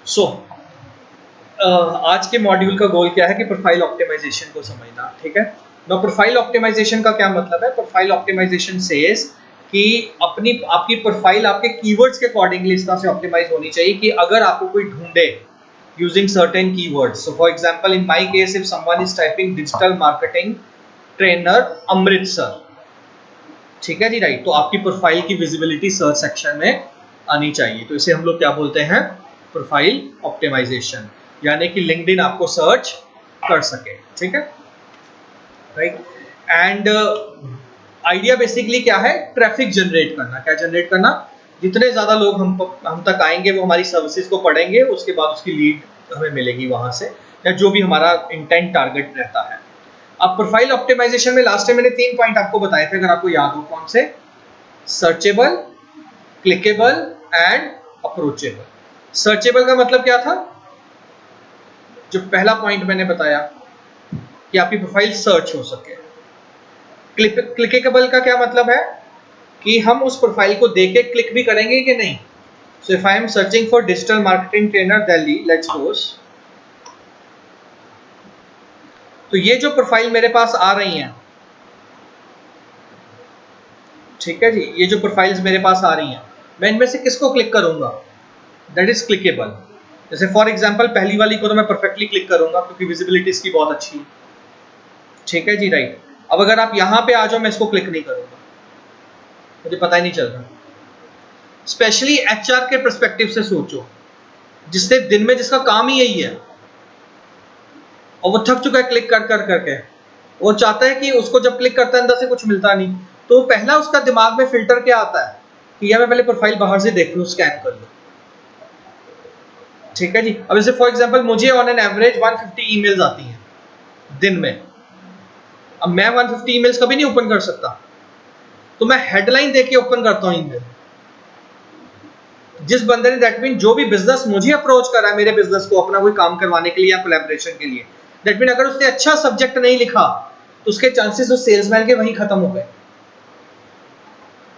सो आज के मॉड्यूल का गोल क्या है कि प्रोफाइल ऑप्टिमाइजेशन को समझना, ठीक है। ना प्रोफाइल ऑप्टिमाइजेशन का क्या मतलब है? प्रोफाइल ऑप्टिमाइजेशन सेज कि अपनी आपकी प्रोफाइल आपके कीवर्ड्स के अकॉर्डिंगली इस तरह से ऑप्टिमाइज होनी चाहिए कि अगर आपको कोई ढूंढे using certain keywords, so for example in my case if someone is typing digital marketing trainer Amritsar, ठीक है जी, राइट, तो आपकी प्रोफाइल की विजिबिलिटी सर्च सेक्शन में आनी चाहिए। तो इसे हम लोग क्या बोलते हैं? प्रोफाइल ऑप्टिमाइजेशन, यानी कि लिंक्डइन आपको सर्च कर सके, ठीक है, राइट। एंड आइडिया बेसिकली क्या है? ट्रैफिक जनरेट करना। क्या जनरेट करना? जितने ज्यादा लोग हम तक आएंगे, वो हमारी सर्विसेज को पढ़ेंगे, उसके बाद उसकी लीड हमें मिलेगी वहां से, या जो भी हमारा इंटेंट टारगेट रहता है। अब प्रोफाइल ऑप्टिमाइजेशन में लास्ट टाइम मैंने 3 पॉइंट आपको बताए थे, अगर आपको याद हो। कौन से? Searchable, clickable and approachable. Searchable का मतलब क्या था? जो पहला पॉइंट मैंने बताया कि आपकी प्रोफाइल सर्च हो सके। क्लिकेबल का क्या मतलब है? कि हम उस प्रोफाइल को देख के क्लिक भी करेंगे कि नहीं। So if I am searching for digital marketing trainer Delhi, let's suppose, तो ये जो प्रोफाइल मेरे पास आ रही हैं, ठीक है जी, ये जो प्रोफाइल्स मेरे पास आ रही हैं, मैं इनमें से किसको क्लिक करूंगा? That is clickable. जैसे फॉर एग्जांपल पहली वाली को तो मैं परफेक्टली क्लिक करूंगा क्योंकि विजिबिलिटी इसकी बहुत अच्छी है, ठीक है जी, राइट। अब अगर आप यहां पे आ जाओ, मैं इसको क्लिक नहीं करूंगा, मुझे पता ही नहीं चल रहा। स्पेशली एचआर के पर्सपेक्टिव से सोचो, जिसने दिन में जिसका काम ही यही है और वो थक चुका है क्लिक कर कर करके, वो चाहता है कि उसको जब क्लिक करता है अंदर से कुछ मिलता नहीं, तो पहला उसका दिमाग में फिल्टर क्या आता है कि यार मैं पहले प्रोफाइल बाहर से देख लूं, स्कैन कर लूं, ठीक है जी। अब जैसे फॉर एग्जांपल मुझे ऑन एन एवरेज 150 ईमेल्स आती हैं दिन में। अब मैं 150 ईमेल्स कभी नहीं ओपन कर सकता, तो मैं हेडलाइन देख के ओपन करता हूं ईमेल। जिस बंदे ने, दैट मीन जो भी बिजनेस मुझे अप्रोच करा है मेरे बिजनेस को अपना कोई काम करवाने के लिए या कोलैबोरेशन के लिए, दैट मीन अगर उसने अच्छा सब्जेक्ट नहीं लिखा तो उसके चांसेस उस सेल्समैन के वहीं खत्म हो गए।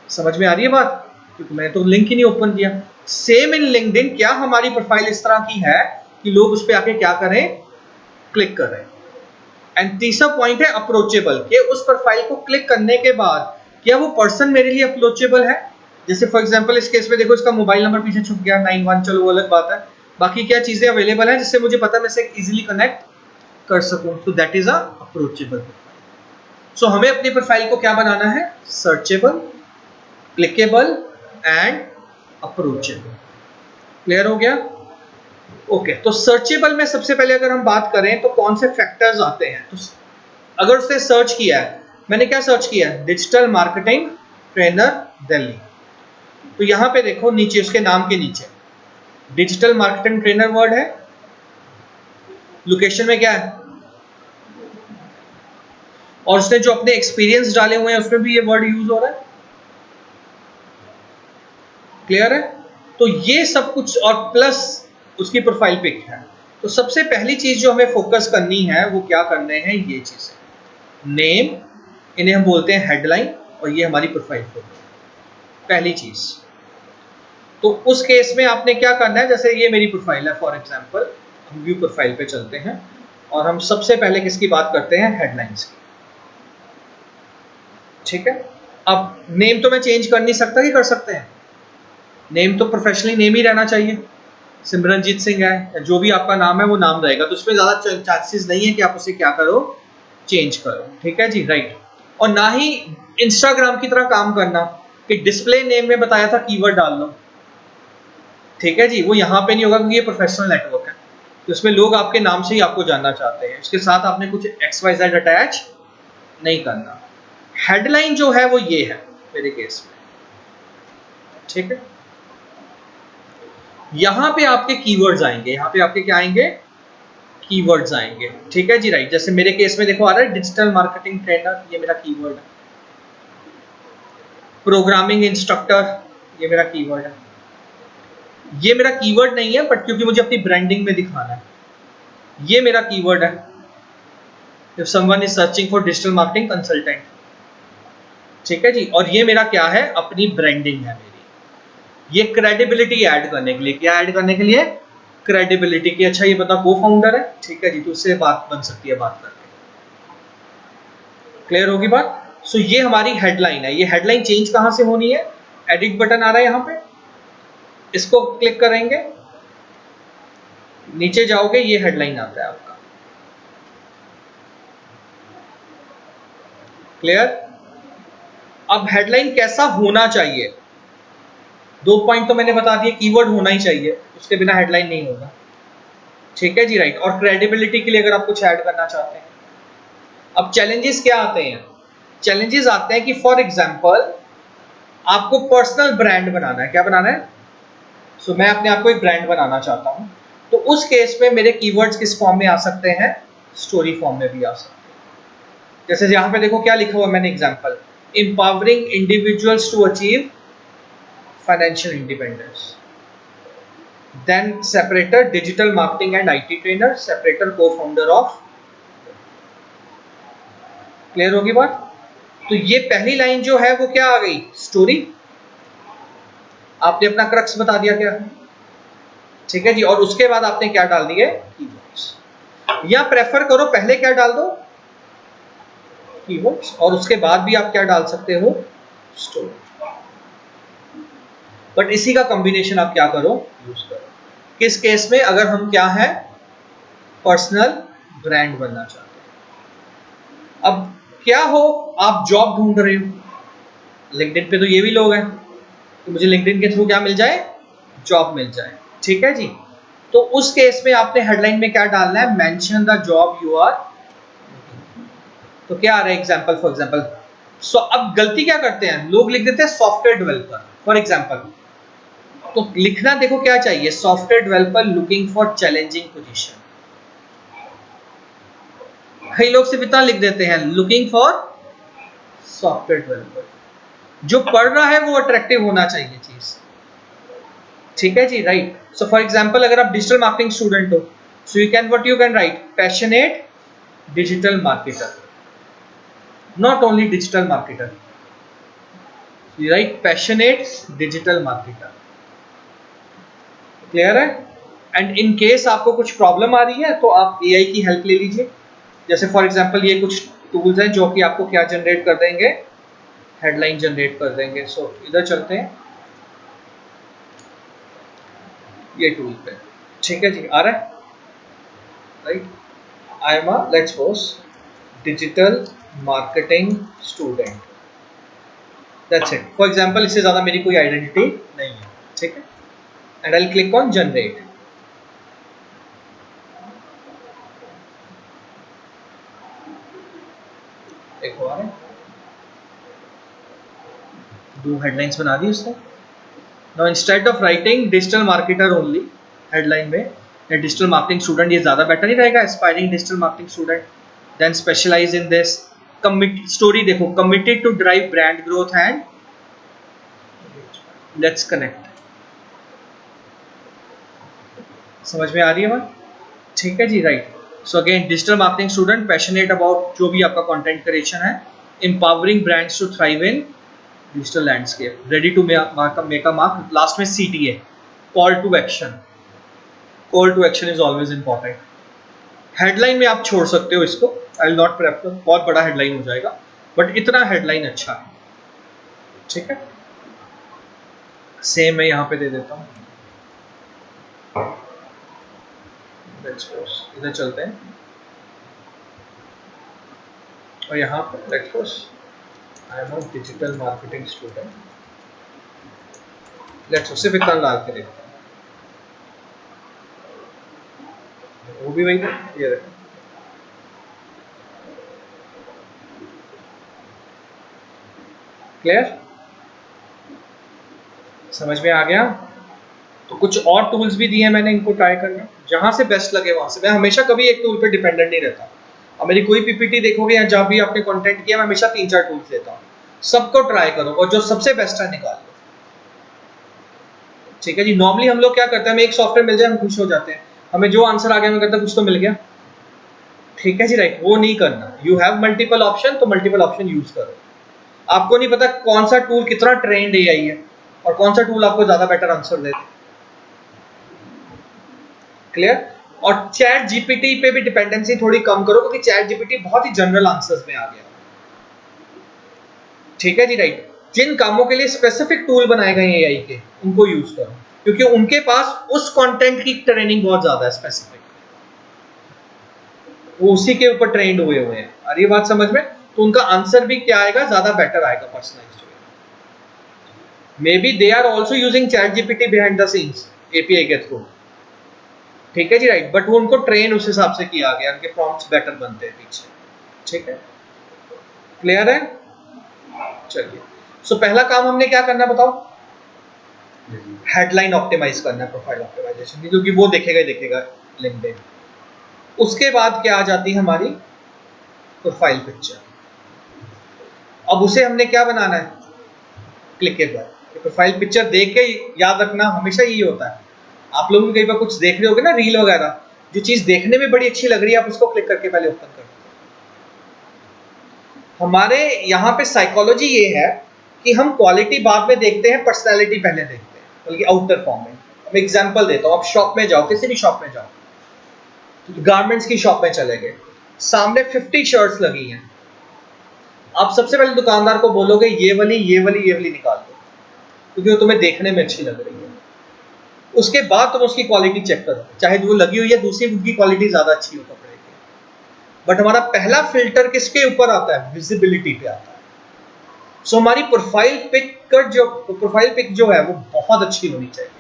समझ में आ रही है बात? क्योंकि मैंने तो लिंक ही नहीं ओपन किया। सेम इन लिंक्डइन, क्या हमारी प्रोफाइल इस तरह की है कि लोग उस पर आके क्या करें? क्लिक करें। एंड तीसरा पॉइंट है अप्रोचेबल, कि उस प्रोफाइल को क्लिक करने के बाद क्या वो पर्सन मेरे लिए अप्रोचेबल है। जैसे फॉर एग्जांपल इस केस में देखो, इसका मोबाइल नंबर पीछे छुप गया 91, चलो वो अलग बात है। बाकी क्या चीजें अवेलेबल है जिससे मुझे पता है मैं इसे इजीली कनेक्ट कर सकूं, तो that is a approachable profile. So हमें अपनी प्रोफाइल को क्या बनाना है? Searchable, clickable and approachable. Clear हो गया? ओके, तो सर्चेबल में सबसे पहले अगर हम बात करें तो कौन से फैक्टर्स आते हैं? तो अगर उसने सर्च किया है, मैंने क्या सर्च किया है? डिजिटल मार्केटिंग ट्रेनर दिल्ली, तो यहां पे देखो नीचे उसके नाम के नीचे डिजिटल मार्केटिंग ट्रेनर वर्ड है, लोकेशन में क्या है, और उसने जो अपने एक्सपीरियंस डाले हुए हैं उसमें भी ये वर्ड यूज हो रहा है। क्लियर है? तो ये सब कुछ और प्लस उसकी प्रोफाइल पिक है। तो सबसे पहली चीज जो हमें फोकस करनी है वो क्या करने हैं? ये चीजें, नेम, इन्हें हम बोलते हैं हेडलाइन, और ये हमारी प्रोफाइल फोटो, पहली चीज। तो उस केस में आपने क्या करना है? जैसे ये मेरी प्रोफाइल है फॉर एग्जांपल, हम व्यू प्रोफाइल पे चलते हैं और हम सबसे पहले किसकी बात करते हैं? हेडलाइंस की, ठीक है। अब नेम तो मैं चेंज कर नहीं सकता, कि कर सकते हैं? नेम तो प्रोफेशनली नेम ही रहना चाहिए, सिमरनजीत सिंह है या जो भी आपका नाम है वो नाम रहेगा, तो उसमें ज्यादा चांसेस नहीं है कि आप उसे क्या करो? चेंज करो, ठीक है जी, राइट। और ना ही इंस्टाग्राम की तरह काम करना कि डिस्प्ले नेम में बताया था कीवर्ड डाल लो, ठीक है जी, वो यहाँ पे नहीं होगा क्योंकि ये प्रोफेशनल नेटवर्क है, तो इसमें लोग आपके नाम से ही आपको जानना चाहते हैं, इसके साथ आपने कुछ XYZ अटैच नहीं करना। हेडलाइन जो है वो ये है मेरे केस में, ठीक है। यहां पे आपके कीवर्ड्स आएंगे, यहां पे आपके क्या आएंगे? कीवर्ड्स आएंगे, ठीक है जी, राइट। जैसे मेरे केस में देखो आ रहा है डिजिटल मार्केटिंग ट्रेनर, ये मेरा कीवर्ड है। प्रोग्रामिंग इंस्ट्रक्टर, ये मेरा कीवर्ड है। ये मेरा कीवर्ड नहीं है बट क्योंकि मुझे अपनी ब्रांडिंग में दिखाना है, ये मेरा कीवर्ड है। If someone is searching for digital marketing consultant, ठीक है जी, और ये मेरा क्या है? अपनी ब्रांडिंग है मेरी। ये क्रेडिबिलिटी ऐड करने के लिए, क्या ऐड करने के लिए? क्रेडिबिलिटी की, अच्छा ये बंदा को फाउंडर है, ठीक है जी, तो उससे बात बन सकती है बात करके। क्लियर होगी बात? सो ये हमारी हेडलाइन है। ये हेडलाइन चेंज कहां से होनी है? एडिट बटन आ रहा है यहां पे, इसको क्लिक करेंगे, नीचे जाओगे, ये हेडलाइन आता है आपका। क्लियर? अब हेडलाइन कैसा होना चाहिए? 2 पॉइंट तो मैंने बता दिए, कीवर्ड होना ही चाहिए, उसके बिना हेडलाइन नहीं होगा, ठीक है जी, राइट। और क्रेडिबिलिटी के लिए अगर आप कुछ ऐड करना चाहते हैं। अब चैलेंजेस क्या आते हैं? चैलेंजेस आते हैं कि फॉर एग्जांपल आपको पर्सनल ब्रांड बनाना है। क्या बनाना है? सो मैं अपने आप को एक ब्रांड बनाना चाहता हूं, तो उस केस में मेरे कीवर्ड्स किस फॉर्म में आ सकते हैं? स्टोरी फॉर्म में भी आ सकते हैं। जैसे यहां पे देखो क्या लिखा हुआ मैंने example, empowering individuals to achieve financial independence, then separator digital marketing and IT trainer, separator co founder of. Clear होगी बात? तो ये पहली लाइन जो है वो क्या आ गई? स्टोरी। आपने अपना क्रक्स बता दिया क्या, ठीक है जी, और उसके बाद आपने क्या डाल दिए? कीवर्ड्स। या प्रेफर करो पहले क्या डाल दो? कीवर्ड्स, और उसके बाद भी आप क्या डाल सकते हो? स्टोरी। बट इसी का कॉम्बिनेशन आप क्या करो? यूज करो। किस केस में? अगर हम क्या है, पर्सनल ब्रांड बनना चाहते हैं। अब क्या हो, आप जॉब ढूंढ रहे हो, लिंक्डइन पे तो ये भी लोग हैं, तो मुझे लिंक्डइन के थ्रू क्या मिल जाए? जॉब मिल जाए, ठीक है जी। तो उस केस में आपने हेडलाइन में क्या डालना है? Mention the job you are. तो क्या आ रहा है? Example, for example. सो अब गलती क्या करते हैं लोग? लिख देते हैं सॉफ्टवेयर डेवलपर फॉर एग्जांपल। तो लिखना देखो क्या चाहिए? Software developer looking for challenging position. कई लोग सिर्फ इतना लिख देते हैं, लुकिंग फॉर सॉफ्टवेयर डेवलपर। जो पढ़ रहा है वो अट्रैक्टिव होना चाहिए चीज, ठीक है जी, राइट। सो फॉर एग्जांपल अगर आप डिजिटल मार्केटिंग स्टूडेंट हो, so you can what you can write, passionate digital marketer, not only digital marketer, right, passionate digital marketer. Clear है? एंड इन केस आपको कुछ प्रॉब्लम आ रही है तो आप एआई की हेल्प ले लीजिए। जैसे फॉर एग्जांपल ये कुछ टूल्स हैं जो कि आपको क्या जनरेट कर देंगे? हेडलाइन जनरेट कर देंगे। सो इधर चलते हैं, ये टूल पे, ठीक है जी, आ रहा है, right. I am a, let's suppose, digital marketing student, that's it. For example इससे ज्यादा मेरी कोई आइडेंटिटी नहीं है, ठीक है। And I click on generate. देखो आ रहा है, 2 हेडलाइंस बना दी उसने। Now instead of writing digital marketer only headline में, या डिजिटल मार्केटिंग स्टूडेंट, ये ज्यादा बेटर नहीं रहेगा? Aspiring digital marketing student, then specialize in this, commit story देखो, committed to drive brand growth and let's connect. समझ में आ रही है बात? ठीक है जी, right. So again digital marketing student, passionate about जो भी आपका कंटेंट क्रिएशन है, empowering brands to thrive in digital landscape, ready to make a mark, last में CTA, call to action. Call to action is always important. Headline में आप छोड़ सकते हो इसको, आई विल नॉट प्रेफर, बहुत बड़ा हेडलाइन हो जाएगा, बट इतना हेडलाइन अच्छा है, ठीक है। सेम मैं यहाँ पे दे देता हूँ, इधर चलते हैं, और यहाँ पे let's suppose I am a digital marketing student, let's suppose सिर्फ इतना डाल के देखते हैं, वो भी वही है, ये देखो। क्लियर? समझ में आ गया? तो कुछ और टूल्स भी दिए हैं मैंने, इनको ट्राई करना, जहां से बेस्ट लगे वहां से। मैं हमेशा कभी एक टूल पे डिपेंडेंट नहीं रहता, और मेरी कोई पीपीटी देखोगे या जब भी आपने कंटेंट किया, मैं हमेशा 3-4 टूल्स लेता हूँ। सबको ट्राई करो और जो सबसे बेस्ट है निकाल लो, ठीक है जी। नॉर्मली हम लोग क्या करते हैं, हमें एक सॉफ्टवेयर मिल जाए हम खुश हो जाते हैं, हमें जो आंसर आ गया हमें कहते हैं कुछ तो मिल गया, ठीक है जी, राइट। वो नहीं करना, यू हैव मल्टीपल ऑप्शन, तो मल्टीपल ऑप्शन यूज करो। आपको नहीं पता कौन सा टूल कितना ट्रेंड एआई है, और कौन सा टूल आपको ज्यादा बेटर आंसर देता है, क्लियर? और चैट जीपीटी पे भी डिपेंडेंसी थोड़ी कम करो, क्योंकि चैट जीपीटी बहुत ही जनरल आंसर्स में आ गया। ठीक है जी, राइट। जिन कामों के लिए स्पेसिफिक टूल बनाए गए हैं एआई के, उनको यूज करो, क्योंकि उनके पास उस कंटेंट की ट्रेनिंग बहुत ज्यादा है स्पेसिफिक, वो उसी के ऊपर ट्रेंड हुए हुए हैं। और ये बात समझ में, तो उनका आंसर भी क्या आएगा, ज्यादा बेटर आएगा, personalised. Maybe they are also using chat GPT behind the scenes API के थ्रू। ठीक है जी, राइट। बट वो उनको ट्रेन उस हिसाब से किया गया, उनके प्रॉम्प्ट्स बेटर बनते हैं पीछे। ठीक है, क्लियर है? चलिए, सो पहला काम हमने क्या करना है बताओ? हेडलाइन ऑप्टिमाइज करना है, प्रोफाइल ऑप्टिमाइजेशन, क्योंकि वो देखेगा ही देखेगा लिंक्डइन। उसके बाद क्या आ जाती है हमारी प्रोफाइल पिक्चर। अब उसे हमने क्या बनाना है, क्लिकेबल। प्रोफाइल पिक्चर देख के याद रखना, हमेशा यही होता है। आप लोग भी कई बार कुछ देख रहे होगे ना, रील वगैरह, जो चीज देखने में बड़ी अच्छी लग रही है, आप उसको क्लिक करके पहले ओपन कर। हमारे यहाँ पे साइकोलॉजी ये है कि हम क्वालिटी बाद में देखते हैं, पर्सनैलिटी पहले देखते हैं, बल्कि आउटर फॉर्म में। मैं एग्जांपल देता हूँ, आप शॉप में जाओ, किसी भी शॉप में जाओ, गारमेंट्स की शॉप में चले गए, सामने 50 शर्ट्स लगी हैं, आप सबसे पहले दुकानदार को बोलोगे ये वाली ये वाली ये वाली निकाल दो, क्योंकि वो तुम्हें देखने में अच्छी लग रही है। उसके बाद तुम उसकी क्वालिटी चेक करो, चाहे जो लगी हुई है दूसरी, उनकी क्वालिटी ज्यादा अच्छी हो कपड़े की। बट हमारा पहला फिल्टर किसके ऊपर आता है, विजिबिलिटी पे आता है। सो हमारी प्रोफाइल पिक जो है वो बहुत अच्छी होनी चाहिए,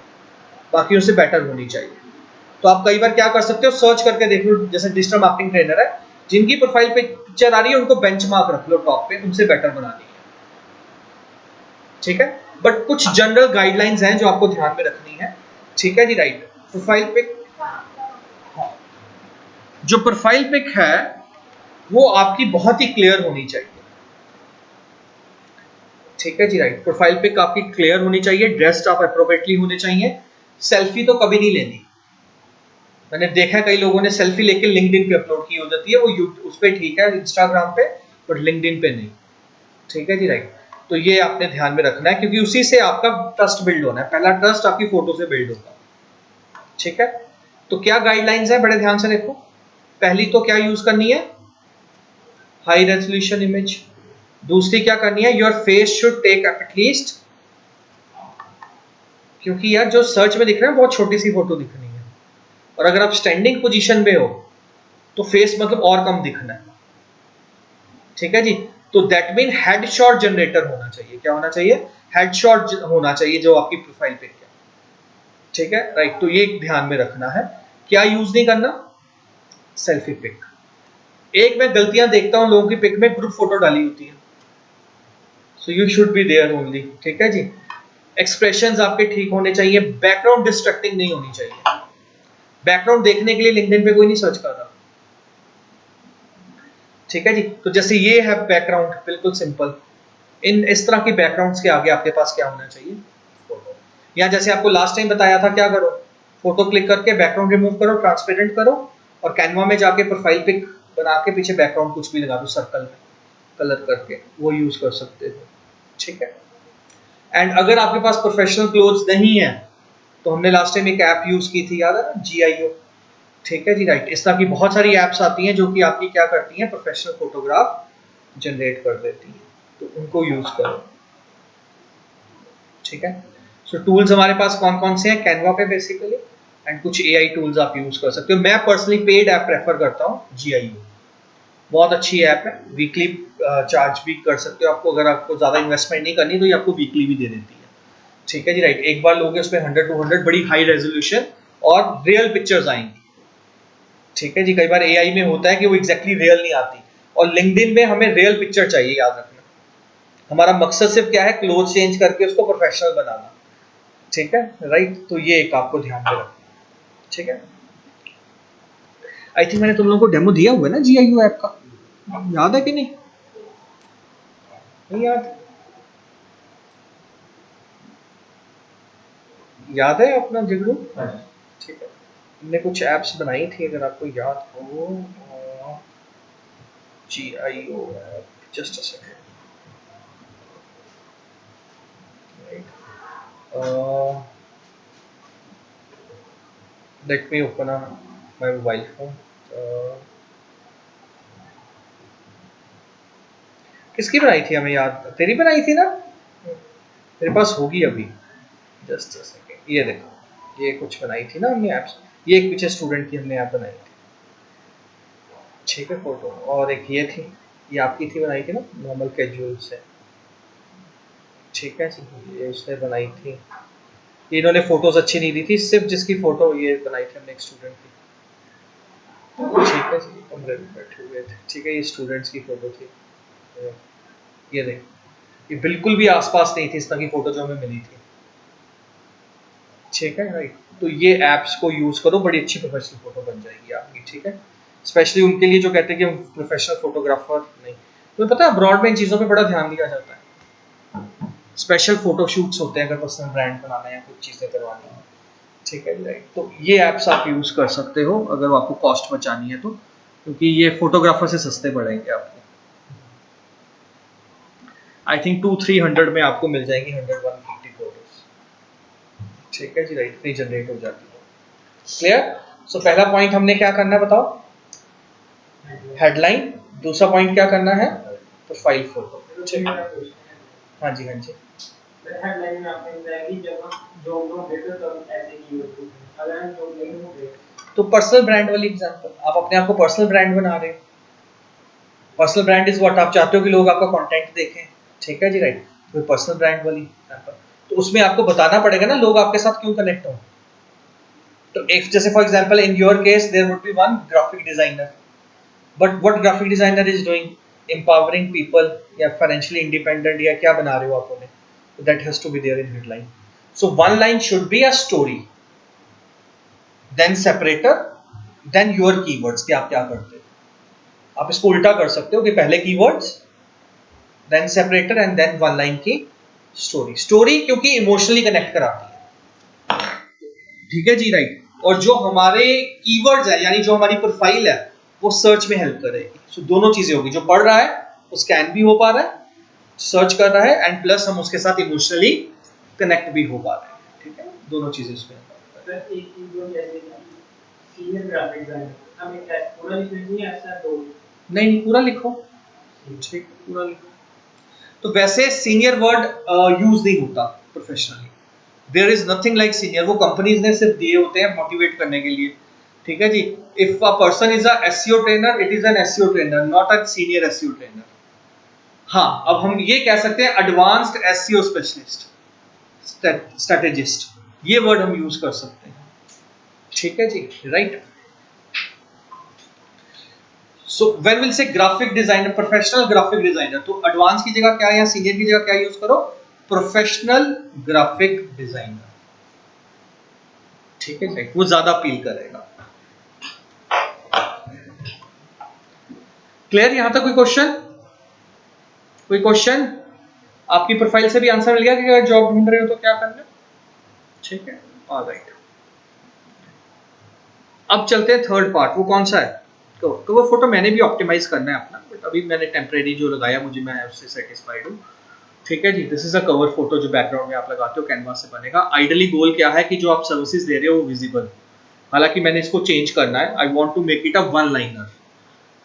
बाकियों से बेटर होनी चाहिए। तो आप कई बार क्या कर सकते हो, सर्च करके देख लो, जैसे डिजिटल मार्केटिंग ट्रेनर है, जिनकी प्रोफाइल पिक्चर आ रही है उनको बेंचमार्क रख लो टॉप पे, उनसे बेटर बनानी है। ठीक है, बट कुछ जनरल गाइडलाइंस हैं जो आपको ध्यान में रखनी है। ठीक है जी, राइट। प्रोफाइल पिक, जो प्रोफाइल पिक है वो आपकी बहुत ही क्लियर होनी चाहिए। ठीक है जी, राइट। प्रोफाइल पिक आपकी क्लियर होनी चाहिए, ड्रेस्ड आप एप्रोप्रिएटली होने चाहिए। सेल्फी तो कभी नहीं लेनी। मैंने देखा है कई लोगों ने सेल्फी लेके लिंक्डइन पे अपलोड की हो जाती है, वो उस पे ठीक है, इंस्टाग्राम पे, बट लिंक्डइन पे नहीं। ठीक है जी, राइट। तो ये आपने ध्यान में रखना है, क्योंकि उसी से आपका ट्रस्ट बिल्ड होना है। पहला ट्रस्ट आपकी फोटो से बिल्ड होगा। ठीक है, तो क्या गाइडलाइंस है, बड़े ध्यान से देखो। पहली तो क्या यूज करनी है, हाई रेजोल्यूशन इमेज। दूसरी क्या करनी है, your face should take at least, क्योंकि यार जो सर्च में दिख रहा है बहुत छोटी सी फोटो दिख रही है, और अगर आप स्टैंडिंग पोजीशन पे हो तो फेस मतलब और कम दिखना है। ठीक है जी, तो दैट मीन हेडशॉट जनरेटर होना चाहिए। क्या होना चाहिए, हेडशॉट होना चाहिए जो आपकी प्रोफाइल पिक है। ठीक है, राइट। तो ये ध्यान में रखना है। क्या यूज नहीं करना, सेल्फी पिक। एक मैं गलतियां देखता हूं लोगों की पिक में, ग्रुप फोटो डाली होती है, so you should be there only. ठीक है जी, एक्सप्रेशंस आपके ठीक होने चाहिए, बैकग्राउंड डिस्ट्रक्टिंग नहीं होनी चाहिए। बैकग्राउंड देखने के लिए लिंक्डइन पे कोई नहीं सर्च कर रहा। ठीक है जी, तो जैसे ये है बैकग्राउंड, बिल्कुल सिंपल। इन इस तरह की बैकग्राउंड्स के आगे आपके पास क्या होना चाहिए, फोटो। या जैसे आपको लास्ट टाइम बताया था, क्या करो, फोटो क्लिक करके बैकग्राउंड रिमूव करो, ट्रांसपेरेंट करो, और कैनवा में जाके प्रोफाइल पिक बना के पीछे बैकग्राउंड कुछ भी लगा दो, सर्कल में कलर करके, वो यूज कर सकते हो। ठीक है, एंड अगर आपके पास प्रोफेशनल क्लोथ्स नहीं है, तो हमने लास्ट टाइम एक ऐप यूज की थी, याद है ना, GIO। ठीक है जी, राइट। इस तरह की बहुत सारी ऐप्स आती हैं जो कि आपकी क्या करती हैं, प्रोफेशनल फोटोग्राफ जनरेट कर देती हैं, तो उनको यूज करो। ठीक है, सो टूल्स हमारे पास कौन कौन से हैं, कैनवा पे बेसिकली, एंड कुछ AI टूल्स आप यूज कर सकते हो। मैं पर्सनली पेड ऐप प्रेफर करता हूँ, GIO बहुत अच्छी ऐप है। वीकली चार्ज भी कर सकते हो, आपको अगर आपको ज्यादा इन्वेस्टमेंट नहीं करनी तो ये आपको वीकली भी दे देती है। ठीक है जी, राइट। एक बार लोगे उसमें 100 to 100 बड़ी हाई रेजोल्यूशन और रियल पिक्चर्स आएंगी। ठीक है जी, कई बार AI में होता है कि वो एग्जैक्टली रियल नहीं आती, और लिंक्डइन में हमें रियल पिक्चर चाहिए, याद रखना। हमारा मकसद सिर्फ क्या है, क्लोथ चेंज करके उसको प्रोफेशनल बनाना। ठीक है, राइट। तो ये एक आपको ध्यान में रखना। ठीक है, आई थिंक मैंने तुम लोगों को डेमो दिया हुआ है ना GIO ऐप का, याद है कि नहीं? नहीं याद, याद है अपना जिगरू? ठीक है, हमने कुछ ऐप्स बनाई थी, अगर आपको याद हो। GIO app, just a second, right. Let me open my mobile phone. किसकी बनाई थी हमें याद, तेरी बनाई थी ना, तेरे पास होगी अभी, जस्ट अ सेकंड। ये देखो, ये कुछ बनाई थी ना हमने ऐप्स, ये एक पीछे स्टूडेंट की हमने ऐप बनाई थी, ठीक है फोटो। और एक ये थी, ये आपकी थी, बनाई थी ना नॉर्मल कैजुअल से, ठीक है जी, ये उसने बनाई थी। इन्होंने फोटोज अच्छी नहीं दी थी, सिर्फ जिसकी फोटो ये बनाई थी हमने एक स्टूडेंट की, ठीक है जी, कमरे में बैठे हुए थे, ठीक है, ये स्टूडेंट्स की फोटो थी। ये देख, ये बिल्कुल भी आसपास नहीं थी इस तरह की फोटो जो हमें मिली थी, ठीक है राइट। तो ये ऐप्स को यूज करो, बड़ी अच्छी प्रोफेशनल फोटो बन जाएगी आपकी, ठीक है। स्पेशली उनके लिए जो कहते हैं कि हम प्रोफेशनल फोटोग्राफर नहीं, तो पता है ब्रॉड में इन चीज़ों पे बड़ा ध्यान दिया जाता है। स्पेशल फोटो शूट्स होते हैं अगर पर्सनल ब्रांड बनाना है या कुछ चीज़ें करवानी है, ठीक है राइट। तो ये ऐप्स आप यूज कर सकते हो अगर आपको कॉस्ट बचानी है तो, क्योंकि ये फोटोग्राफर से सस्ते पड़ेंगे आपको। आई थिंक 200-300 में आपको मिल जाएंगी 100-150 फोटोज, ठीक है जी राइट, इतनी जनरेट हो जाती है। क्लियर। सो पहला पॉइंट हमने क्या करना है बताओ, हेडलाइन। दूसरा पॉइंट क्या करना है, प्रोफाइल फोटो, ठीक है। हाँ जी हाँ जी। हेडलाइन में आपने बताया कि जब हम जॉब में होते तो तब ऐसे कीवर्ड होते हैं, अगर हम जॉब नहीं होते तो पर्सनल ब्रांड वाली एग्जांपल, आप अपने आप को पर्सनल ब्रांड बना रहे हो। पर्सनल ब्रांड इज व्हाट, आप चाहते हो कि लोग आपका कंटेंट देखें, ठीक है जी राइट। तो पर्सनल ब्रांड वाली एग्जांपल, तो उसमें आपको बताना पड़ेगा ना लोग आपके साथ क्यों कनेक्ट हो। तो इफ जैसे for example in your case there would be one graphic designer, but what graphic designer is doing, empowering people या फाइनेंशियली इंडिपेंडेंट, या क्या बना रहे हो आप उन्हें, that has to be there in headline. So one line should be a story, then separator, then your keywords कि आप क्या करते हो। आप इसको उल्टा कर सकते हो कि पहले keywords, then separator and then one line की स्टोरी। स्टोरी क्योंकि इमोशनली कनेक्ट कराती है, ठीक है जी राइट। और जो हमारे कीवर्ड्स है यानी जो हमारी प्रोफाइल है वो सर्च में हेल्प करेगी। सो दोनों चीजें होगी, जो पढ़ रहा है वो स्कैन भी हो पा रहा है, सर्च कर रहा है, एंड प्लस हम उसके साथ इमोशनली कनेक्ट भी हो पा रहे हैं, ठीक है। दोनों चीजें उसमें सीनियर ग्राफिक डिजाइनर हमें पूरा लिखना है ऐसा दो, नहीं नहीं पूरा लिखो, ठीक पूरा लिखो। तो वैसे सीनियर वर्ड यूज नहीं होता professionally, there is nothing like senior, वो कंपनीज ने सिर्फ दिए होते हैं मोटिवेट करने के लिए, ठीक है जी। If a person is a SEO trainer, it is an SEO trainer, not a senior SEO trainer. हाँ, अब हम ये कह सकते हैं एडवांस्ड एसईओ स्पेशलिस्ट, स्ट्रेटेजिस्ट, ये वर्ड हम यूज कर सकते हैं, ठीक है जी right. So when will say graphic designer, professional graphic designer, तो एडवांस की जगह क्या या सीनियर की जगह क्या यूज करो, प्रोफेशनल ग्राफिक डिजाइनर, ठीक है, वो ज्यादा अपील करेगा। क्लियर यहां तक? कोई क्वेश्चन, कोई क्वेश्चन? आपकी प्रोफाइल से भी आंसर मिल गया कि अगर जॉब ढूंढ रहे हो तो क्या करना है, ठीक है ऑलराइट। अब चलते हैं थर्ड पार्ट, वो कौन सा है, कवर फोटो मैंने भी ऑप्टिमाइज करना है अपना, बट अभी मैंने टेम्परेरी जो लगाया मुझे, मैं उससे सेटिस्फाइड हूँ, ठीक है जी। This is a cover photo जो बैकग्राउंड में आप लगाते हो कैनवास से बनेगा। आइडियली गोल क्या है कि जो आप सर्विसेज दे रहे हो वो विजिबल, हालांकि मैंने इसको चेंज करना है, I want to make it a one liner,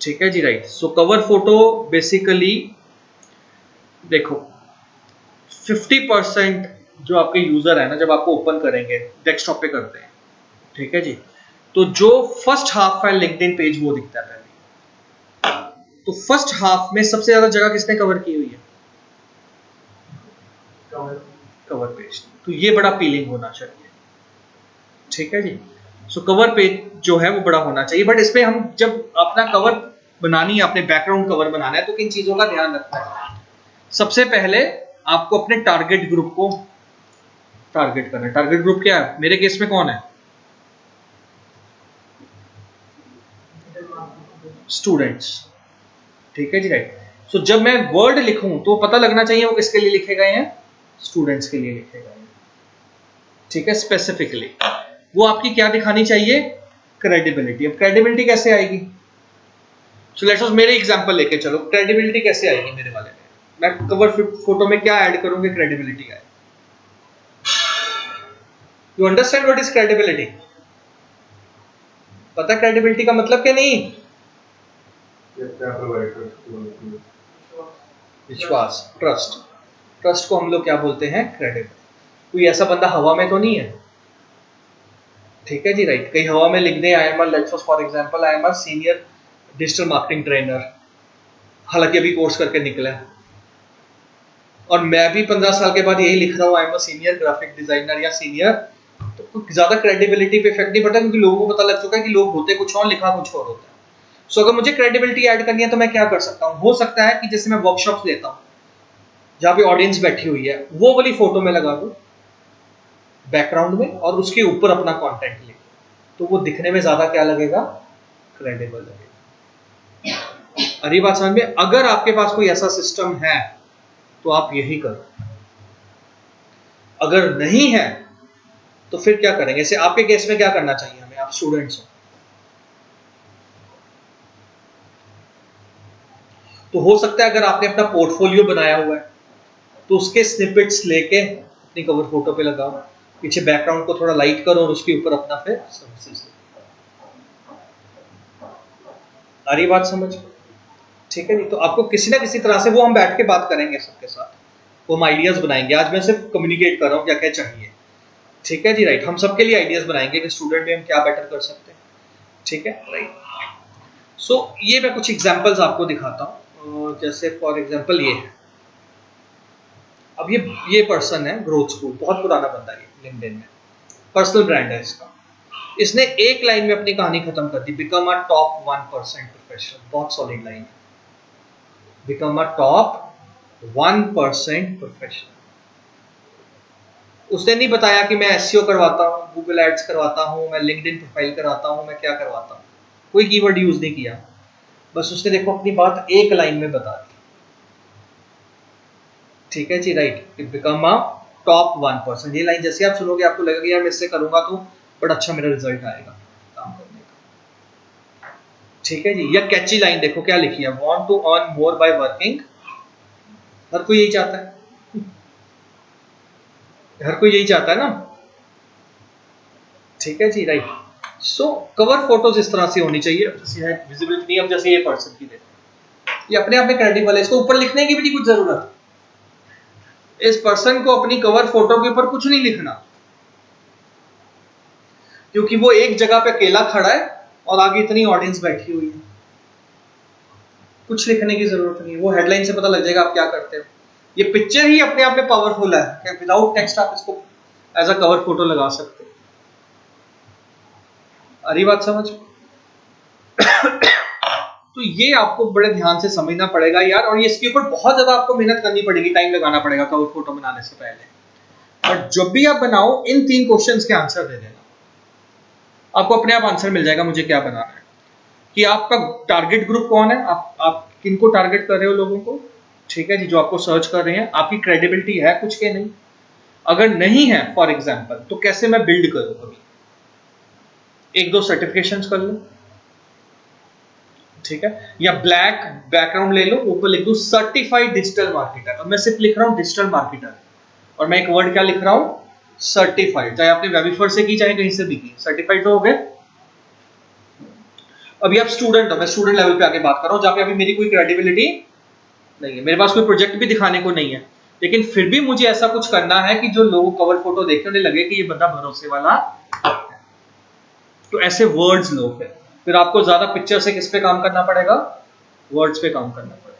ठीक है जी right. So cover photo basically देखो 50% जो आपके यूजर है ना, जब आपको ओपन करेंगे डेस्कटॉप पे करते हैं, ठीक है जी, तो जो फर्स्ट हाफ है लिंक्डइन पेज वो दिखता है पहले। तो फर्स्ट हाफ में सबसे ज्यादा जगह किसने कवर की हुई है, कवर पेज, तो ये बड़ा अपीलिंग होना चाहिए, ठीक है जी। सो कवर पेज जो है वो बड़ा होना चाहिए, बट इसमें हम जब अपना कवर बनानी है, अपने बैकग्राउंड कवर बनाना है, तो किन चीजों का ध्यान रखना है। सबसे पहले आपको अपने टारगेट ग्रुप को टारगेट करना है। टारगेट ग्रुप क्या है, मेरे केस में कौन है, स्टूडेंट्स, ठीक है जी राइट। सो जब मैं वर्ड लिखूं तो पता लगना चाहिए वो किसके लिए लिखे गए हैं, स्टूडेंट्स के लिए लिखे गए हैं, ठीक है। स्पेसिफिकली वो आपकी क्या दिखानी चाहिए, क्रेडिबिलिटी। अब क्रेडिबिलिटी कैसे आएगी, सो लेट्स सपोज मेरे एग्जांपल लेके चलो, क्रेडिबिलिटी कैसे आएगी मेरे वाले में, मैं कवर फोटो में क्या ऐड करूंगी, क्रेडिबिलिटी आए। You understand what is credibility, पता क्रेडिबिलिटी का मतलब क्या? नहीं, विश्वास, ट्रस्ट। ट्रस्ट को हम लोग क्या बोलते हैं? क्रेडिबल। कोई ऐसा बंदा हवा में तो नहीं है, ठीक है जी, राइट। कहीं हवा में लिख दे I am let's for example I am senior digital marketing trainer, हालांकि अभी कोर्स करके निकला है, और मैं भी 15 साल के बाद यही लिख रहा हूँ आई एम सीनियर ग्राफिक डिजाइनर या सीनियर, तो ज्यादा क्रेडिबिलिटी पे इफेक्ट नहीं पड़ता, क्योंकि लोगों को पता लग चुका है कि लोग होते कुछ और, लिखा कुछ और होता है। सो अगर मुझे क्रेडिबिलिटी ऐड करनी है तो मैं क्या कर सकता हूँ? हो सकता है कि जैसे मैं वर्कशॉप्स लेता हूँ जहाँ पे ऑडियंस बैठी हुई है, वो वाली फोटो में लगा दूं बैकग्राउंड में, और उसके ऊपर अपना कंटेंट लिख, तो वो दिखने में ज्यादा क्या लगेगा? क्रेडिबल लगेगा। अरे बात समझ में? अगर आपके पास कोई ऐसा सिस्टम है तो आप यही करो, अगर नहीं है तो फिर क्या करेंगे? जैसे आपके केस में क्या करना चाहिए हमें? आप स्टूडेंट्स हो तो हो सकता है अगर आपने अपना पोर्टफोलियो बनाया हुआ है तो उसके स्निपेट्स लेके अपनी कवर फोटो पे लगाओ, पीछे बैकग्राउंड को थोड़ा लाइट करो और उसके ऊपर अपना फिर सर्विसेज। आ रही बात समझ? ठीक है जी। तो आपको किसी ना किसी तरह से, वो हम बैठ के बात करेंगे सबके साथ, वो हम आइडियाज बनाएंगे। आज मैं सिर्फ कम्युनिकेट कर रहा हूँ क्या क्या चाहिए, ठीक है जी, राइट। हम सबके लिए आइडियाज बनाएंगे कि स्टूडेंट में हम क्या बेटर कर सकते हैं, ठीक है, राइट। सो ये मैं कुछ एग्जांपल्स आपको दिखाता हूँ। जैसे फॉर एग्जांपल ये है, अब ये पर्सन है ग्रोथ स्कूल, बहुत पुराना बंदा है, लिंक्डइन में पर्सनल ब्रांड है इसका। इसने एक लाइन में अपनी कहानी खत्म कर दी, बिकम अ टॉप 1% प्रोफेशनल। बहुत सॉलिड लाइन है, बिकम अ टॉप 1% प्रोफेशनल। उसने नहीं बताया कि मैं एसईओ करवाता हूँ, गूगल एड्स करवाता हूँ, मैं लिंक्डइन प्रोफाइल कराता हूँ, मैं क्या करवाता हूँ, कोई कीवर्ड यूज नहीं किया। बस उसने देखो अपनी बात एक लाइन में बता दी, ठीक है जी, राइट। Become a top 1%। ये लाइन जैसे आप सुनोगे आपको लगेगा यार मैं इससे करूंगा तो बड़ा अच्छा मेरा रिजल्ट आएगा काम करने का, ठीक है जी। या कैची लाइन देखो क्या लिखी है, want to earn more by working. हर कोई यही चाहता है, हर कोई यही चाहता है ना, ठीक है जी, राइट। सो कवर फोटोज इस तरह से होनी चाहिए, विजिबिलिटी नहीं। अब जैसे ये पर्सन की देखो, ये अपने आप में क्रेडिबल है, इसको ऊपर लिखने की भी नहीं कुछ जरूरत। इस पर्सन को अपनी कवर फोटो के ऊपर कुछ नहीं लिखना, क्योंकि वो एक जगह पे अकेला खड़ा है और आगे इतनी ऑडियंस बैठी हुई है। कुछ लिखने की जरूरत नहीं, वो हेडलाइन से पता लग जाएगा आप क्या करते हो। ये पिक्चर ही अपने आप में पावरफुल है कि विदाउट टेक्स्ट आप इसको एज अ कवर फोटो लगा सकते हो। अरे बात समझ? तो ये आपको बड़े ध्यान से समझना पड़ेगा यार, और ये इसके ऊपर बहुत ज्यादा आपको मेहनत करनी पड़ेगी, टाइम लगाना पड़ेगा कवर फोटो बनाने से पहले। और जब भी आप बनाओ इन 3 क्वेश्चंस के आंसर दे देना, आपको अपने आप आंसर मिल जाएगा मुझे क्या बनाना है, कि आपका टारगेट ग्रुप कौन है, आप किनको टारगेट कर रहे हो लोगों को, ठीक है जी, जो आपको सर्च कर रहे हैं, आपकी क्रेडिबिलिटी है कुछ के नहीं। अगर नहीं है फॉर एग्जांपल तो कैसे मैं बिल्ड करूं, अभी 1-2 सर्टिफिकेशंस कर लूं, ठीक है, या ब्लैक बैकग्राउंड ले लो, ऊपर लिख दूं सर्टिफाइड डिजिटल मार्केटर, और मैं सिर्फ लिख रहा हूं डिजिटल मार्केटर, और मैं एक वर्ड क्या लिख रहा हूं? सर्टिफाइड। चाहे आपने वेबिफर से की चाहे कहीं से भी की, सर्टिफाइड तो हो गए। अभी आप स्टूडेंट हो, मैं स्टूडेंट लेवल पे आके बात कर रहा हूं, जहां पे अभी मेरी कोई क्रेडिबिलिटी नहीं है, मेरे पास कोई प्रोजेक्ट भी दिखाने को नहीं है, लेकिन फिर भी मुझे ऐसा कुछ करना है कि जो लोग कवर फोटो देखे उन्हें लगे कि ये बंदा भरोसे वाला है। तो ऐसे वर्ड्स लो, फिर आपको ज्यादा पिक्चर से किस पे काम करना पड़ेगा? वर्ड्स पे काम करना पड़ेगा,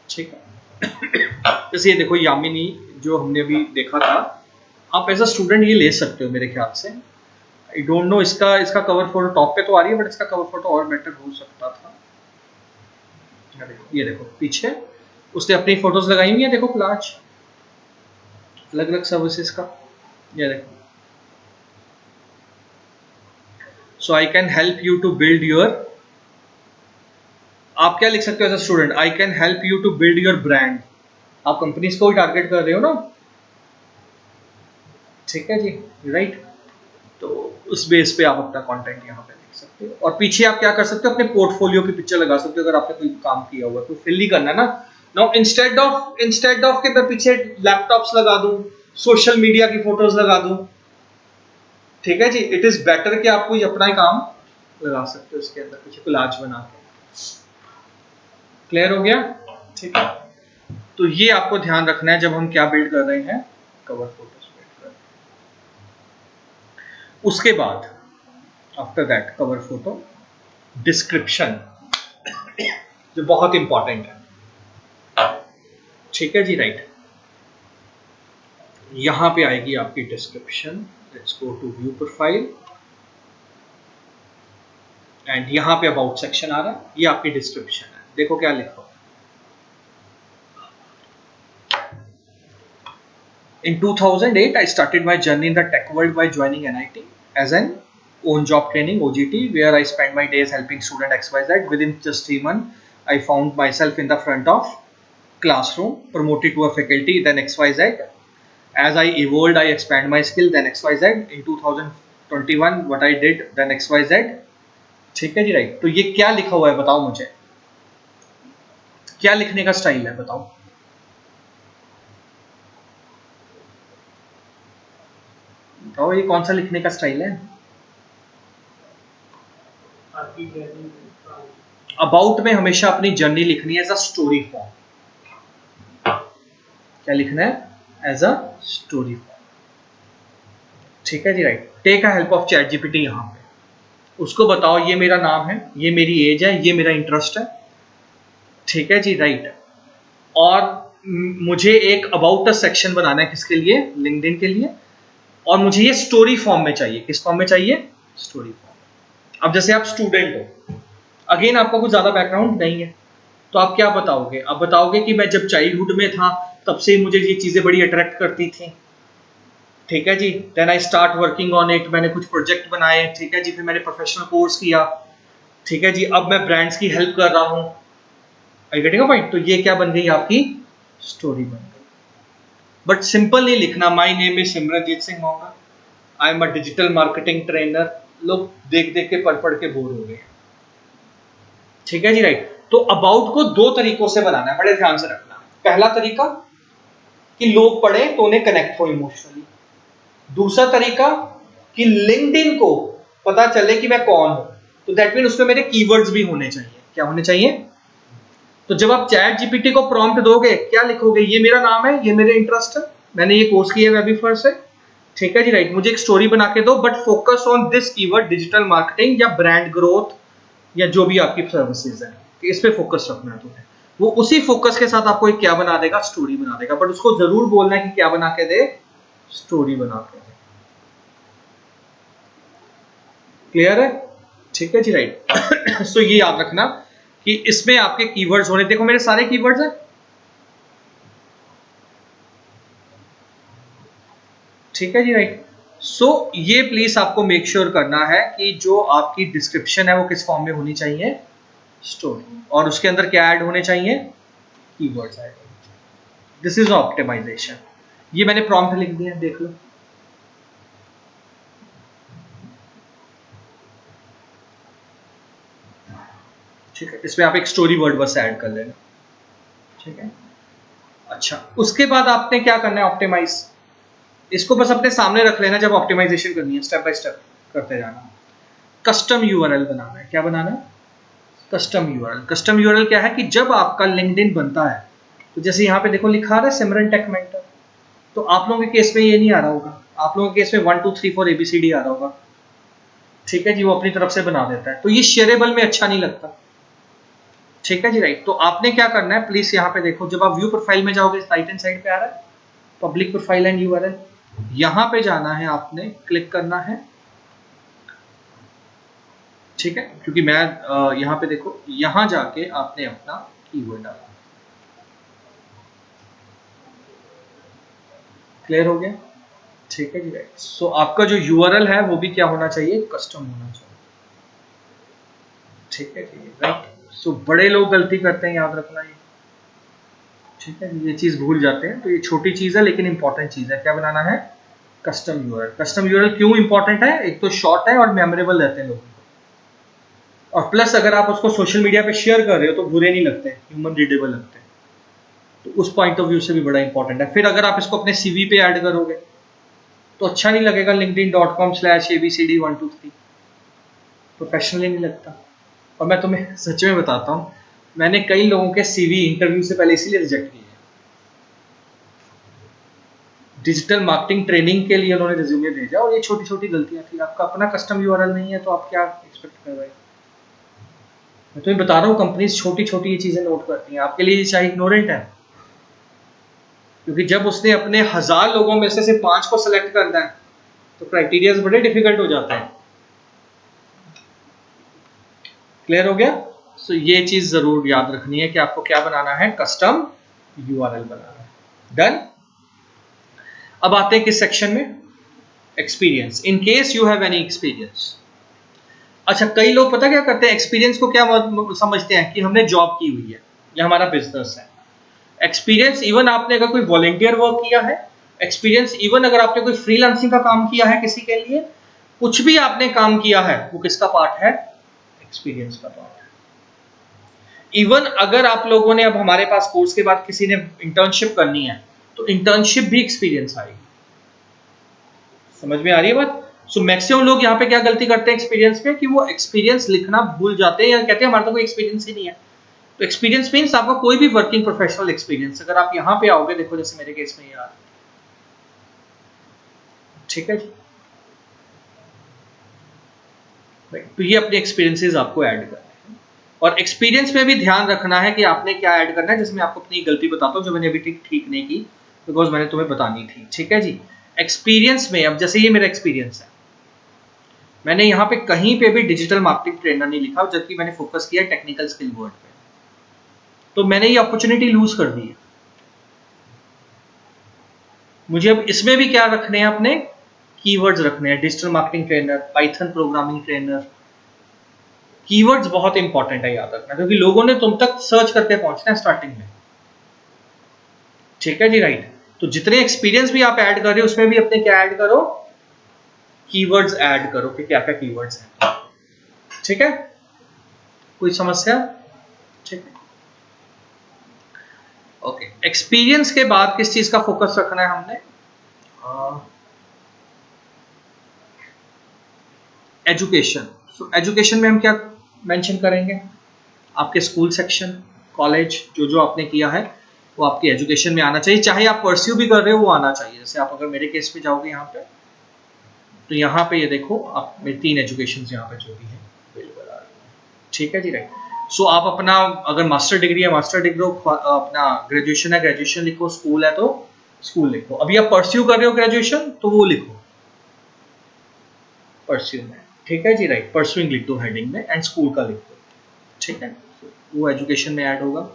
ठीक है। जैसे ये देखो यामिनी, जो हमने अभी देखा था, आप एज अ स्टूडेंट ये ले सकते हो मेरे ख्याल से। आई डोंट नो, इसका इसका कवर फोटो टॉप पे तो आ रही है, बट इसका कवर फोटो और बेटर हो सकता था। ये देखो पीछे उसने अपनी फोटोज लगाई हुई है, देखो प्लाज अलग अलग सर्विसेज का, ये देखो। So I can help you to build your, आप क्या लिख सकते हो as a student? I can help you to build your brand. आप कंपनीज को ही टारगेट कर रहे हो ना, ठीक है जी, राइट। तो उस बेस पे आप अपना कंटेंट यहाँ पे लिख सकते हो, और पीछे आप क्या कर सकते हो? अपने पोर्टफोलियो की पिक्चर लगा सकते हो, अगर आपने कोई काम किया हुआ तो फिल ही करना है ना। नाउ इंस्टेड ऑफ के मैं पीछे लैपटॉप्स लगा दूं, सोशल मीडिया की फोटोज लगा दूं, ठीक है जी, इट इज बेटर कि आप कोई अपना ही काम लगा सकते हो इसके अंदर कुछ कोलाज बना के। क्लियर हो गया? ठीक है, तो ये आपको ध्यान रखना है जब हम क्या बिल्ड कर रहे हैं, कवर फोटोज बिल्ड कर रहे हैं। उसके बाद after that cover photo, description जो बहुत इंपॉर्टेंट है। ठीक है जी, राइट। यहां पे आएगी आपकी description. Let's go to view profile and यहां पे अबाउट सेक्शन आ रहा है, ये आपकी डिस्क्रिप्शन है। देखो क्या लिखा। In 2008, I started my journey in the tech world by joining NIT as an own job training OJT, where I spent my days helping student XYZ. Within just 3 months, I found myself in the front of classroom, promoted to a faculty, then XYZ. As I evolved, I expand my skill, then XYZ. In 2021, what I did, then XYZ. ठीक है जी, right. तो ये क्या लिखा हुआ है बताओ मुझे, क्या लिखने का स्टाइल है बताओ। बताओ ये कौन सा लिखने का स्टाइल है। अबाउट में हमेशा अपनी जर्नी लिखनी है एज अ स्टोरी फॉर्म। क्या लिखना है? As a story form. ठीक है जी, right. Take a help of ChatGPT. यहां पे उसको बताओ ये मेरा नाम है, ये मेरी एज है, ये मेरा इंटरेस्ट है। ठीक है जी, राइट। और मुझे एक अबाउट अ सेक्शन बनाना है, किसके लिए? लिंक्डइन के लिए। और मुझे ये स्टोरी फॉर्म में चाहिए। किस फॉर्म में चाहिए? Story form. अब जैसे आप स्टूडेंट हो, अगेन आपका कुछ ज्यादा बैकग्राउंड नहीं है, तो आप क्या बताओगे? आप बताओगे कि मैं जब चाइल्डहुड में था तब से मुझे ये चीजें बड़ी अट्रैक्ट करती थी। ठीक है जी, then I start working on it, मैंने कुछ प्रोजेक्ट बनाए। ठीक है जी, फिर मैंने प्रोफेशनल कोर्स किया। ठीक है जी, अब मैं ब्रांड्स की हेल्प कर रहा हूँ। I getting a point? तो ये क्या बन गई? आपकी स्टोरी बन गई। बट सिंपल नहीं लिखना, my name is Simranjeet Singh Monga, I am a digital marketing trainer. लोग देख देख के पढ़ पढ़ के बोर हो गए। ठीक है जी, राइट। तो अबाउट को दो तरीकों से बनाना है, बड़े ध्यान से रखना। पहला तरीका कि लोग पढ़े तो उन्हें कनेक्ट हो इमोशनली। दूसरा तरीका कि लिंक्डइन को पता चले कि मैं कौन हूं, तो दैट मीन उसमें मेरे कीवर्ड्स भी होने चाहिए। क्या होने चाहिए? तो जब आप चैट जीपीटी को प्रॉम्प्ट दोगे, क्या लिखोगे? ये मेरा नाम है, ये मेरे इंटरेस्ट है, मैंने ये कोर्स किया है वेबिफर से। ठीक है जी, राइट। मुझे एक स्टोरी बना के दो, but focus on this keyword, digital marketing या ब्रांड ग्रोथ या जो भी आपकी सर्विसेज है, इस पे फोकस रखना है तुम्हें। वो उसी फोकस के साथ आपको एक क्या बना देगा? स्टोरी बना देगा। बट उसको जरूर बोलना है कि क्या बना के दे? स्टोरी बना के दे। क्लियर है? ठीक है जी, राइट। सो ये याद रखना कि इसमें आपके कीवर्ड्स होने, देखो मेरे सारे कीवर्ड्स हैं। ठीक है जी, राइट। सो ये प्लीज आपको मेक श्योर करना है कि जो आपकी डिस्क्रिप्शन है वो किस फॉर्म में होनी चाहिए? स्टोरी। और उसके अंदर क्या ऐड होने चाहिए? Keywords add. This is optimisation. ये मैंने प्रॉम्प्ट लिख दिया, देख लो। ठीक है, इसमें आप एक स्टोरी वर्ड बस ऐड कर लेना। ठीक है, अच्छा। उसके बाद आपने क्या करना है? ऑप्टिमाइज। इसको बस अपने सामने रख लेना जब ऑप्टिमाइजेशन करनी है, स्टेप बाय स्टेप करते जाना। कस्टम यूआरएल बनाना है। क्या बनाना है? Custom URL. कस्टम यूआरएल क्या है कि जब आपका लिंक्डइन बनता है, तो जैसे यहाँ पे देखो लिखा आ रहा है सिमरन टेक मेंटर, तो आप लोगों के केस में ये नहीं आ रहा होगा। आप लोगों के केस में 1 2 3 4 ABCD आ रहा होगा। ठीक है जी, वो अपनी तरफ से बना देता है, तो ये शेयरेबल में अच्छा नहीं लगता। ठीक है जी, राइट। तो आपने क्या करना है, प्लीज यहाँ पे देखो, जब आप व्यू प्रोफाइल में जाओगे, राइट हैंड साइड पे आ रहा है पब्लिक प्रोफाइल एंड यूआरएल। यहां पे जाना है, आपने क्लिक करना है। ठीक है, क्योंकि मैं यहां पे देखो, यहां जाके आपने अपना कीवर्ड डाला। क्लियर हो गया? ठीक है जी, राइट। सो आपका जो यूआरएल है वो भी क्या होना चाहिए? कस्टम होना चाहिए। ठीक है जी, राइट। सो बड़े लोग गलती करते हैं, याद रखना ये। ठीक है, ये चीज भूल जाते हैं, तो ये छोटी चीज है लेकिन इंपॉर्टेंट चीज है। क्या बनाना है? Custom URL. कस्टम यूआरएल क्यों इंपॉर्टेंट है? एक तो शॉर्ट है और मेमोरेबल रहते हैं लोगों को, और प्लस अगर आप उसको सोशल मीडिया पे शेयर कर रहे हो तो बुरे नहीं लगते, ह्यूमन रीडेबल लगते हैं। तो उस पॉइंट ऑफ व्यू से भी बड़ा इंपॉर्टेंट है। फिर अगर आप इसको अपने सीवी पे ऐड करोगे, तो अच्छा नहीं लगेगा linkedin.com/abcd123, प्रोफेशनली नहीं लगता। और मैं तुम्हें सच में बताता हूँ, मैंने कई लोगों के सीवी इंटरव्यू से पहले इसीलिए रिजेक्ट किए। डिजिटल मार्केटिंग ट्रेनिंग के लिए उन्होंने रिज्यूमे भेजा और ये छोटी छोटी गलतियां थी। आपका अपना कस्टम यूआरएल नहीं है तो आप क्या एक्सपेक्ट कर रहे हैं? मैं तुम्हें बता रहा हूँ, कंपनीज छोटी छोटी ये चीजें नोट करती हैं। आपके लिए शायद इग्नोरेंट है, क्योंकि जब उसने अपने 1000 लोगों में से सिर्फ 5 को सिलेक्ट करना है तो क्राइटेरिया बड़े डिफिकल्ट हो जाते हैं। क्लियर हो गया? सो ये चीज जरूर याद रखनी है कि आपको क्या बनाना है, कस्टम यूआरएल बनाना है। डन। अब आते हैं किस सेक्शन में, experience, in case you have any experience. अच्छा, कई लोग पता क्या करते हैं, एक्सपीरियंस को क्या समझते हैं कि हमने जॉब की हुई है या हमारा बिजनेस है। एक्सपीरियंस इवन आपने अगर कोई वॉलंटियर वर्क किया है, एक्सपीरियंस इवन अगर आपने कोई फ्रीलांसिंग का काम किया है किसी के लिए, कुछ भी आपने काम किया है वो किसका पार्ट है, एक्सपीरियंस का पार्ट है। इवन अगर आप लोगों ने, अब हमारे पास कोर्स के बाद किसी ने इंटर्नशिप करनी है तो इंटर्नशिप भी एक्सपीरियंस आएगी। समझ में आ रही है बात? सो मैक्सिमम लोग यहाँ पे क्या गलती करते हैं एक्सपीरियंस पे, कि वो एक्सपीरियंस लिखना भूल जाते हैं या कहते हैं हमारा तो कोई एक्सपीरियंस ही नहीं है। तो एक्सपीरियंस मीन्स आपका कोई भी वर्किंग प्रोफेशनल एक्सपीरियंस, अगर आप यहाँ पे आओगे, देखो जैसे मेरे केस में यार, ठीक है जी, तो ये अपने एक्सपीरियंसेस आपको ऐड करने हैं। और एक्सपीरियंस में भी ध्यान रखना है कि आपने क्या ऐड करना है। जिसमें आपको अपनी गलती बताता हूँ जो मैंने अभी ठीक नहीं की, बिकॉज मैंने तुम्हें बतानी थी। ठीक है जी, एक्सपीरियंस में अब जैसे ये मेरा एक्सपीरियंस है, मैंने यहाँ पे कहीं पे भी डिजिटल मार्केटिंग ट्रेनर नहीं लिखा, जबकि मैंने फोकस किया टेक्निकल स्किल वर्ड पे। तो मैंने ये अपॉर्चुनिटी लूज कर दी है। मुझे अब इसमें भी क्या रखने हैं, अपने कीवर्ड्स रखने हैं, digital marketing trainer, Python programming trainer. Keywords बहुत इंपॉर्टेंट है याद रखना, क्योंकि लोगों ने तुम तक सर्च करके पहुंचना है स्टार्टिंग में। ठीक है जी, राइट। तो जितने एक्सपीरियंस भी आप ऐड कर रहे हो उसमें भी अपने क्या ऐड करो, कीवर्ड्स ऐड करो कि क्या क्या कीवर्ड्स हैं। ठीक है, कोई समस्या? ठीक है, ओके। एक्सपीरियंस के बाद किस चीज का फोकस रखना है हमने, एजुकेशन। सो एजुकेशन में हम क्या मेंशन करेंगे, आपके स्कूल सेक्शन, कॉलेज, जो जो आपने किया है वो आपकी एजुकेशन में आना चाहिए। चाहे आप परस्यू भी कर रहे हो वो आना चाहिए। जैसे आप अगर मेरे केस में जाओगे यहाँ पे, तो यहाँ पे ये देखो, आप मेरी 3 एजुकेशन यहाँ पे जो भी है अवेलेबल आ रही है। ठीक है जी, राइट। सो आप अपना, अगर मास्टर डिग्री है मास्टर डिग्री, अपना ग्रेजुएशन है ग्रेजुएशन लिखो, स्कूल है तो स्कूल लिखो। अभी आप परस्यू कर रहे हो ग्रेजुएशन तो वो लिखो परस्यू में। ठीक है जी, राइट, परस्यूइंग लिख दो हेडिंग में, एंड स्कूल का लिख दो। ठीक है, वो एजुकेशन में ऐड होगा।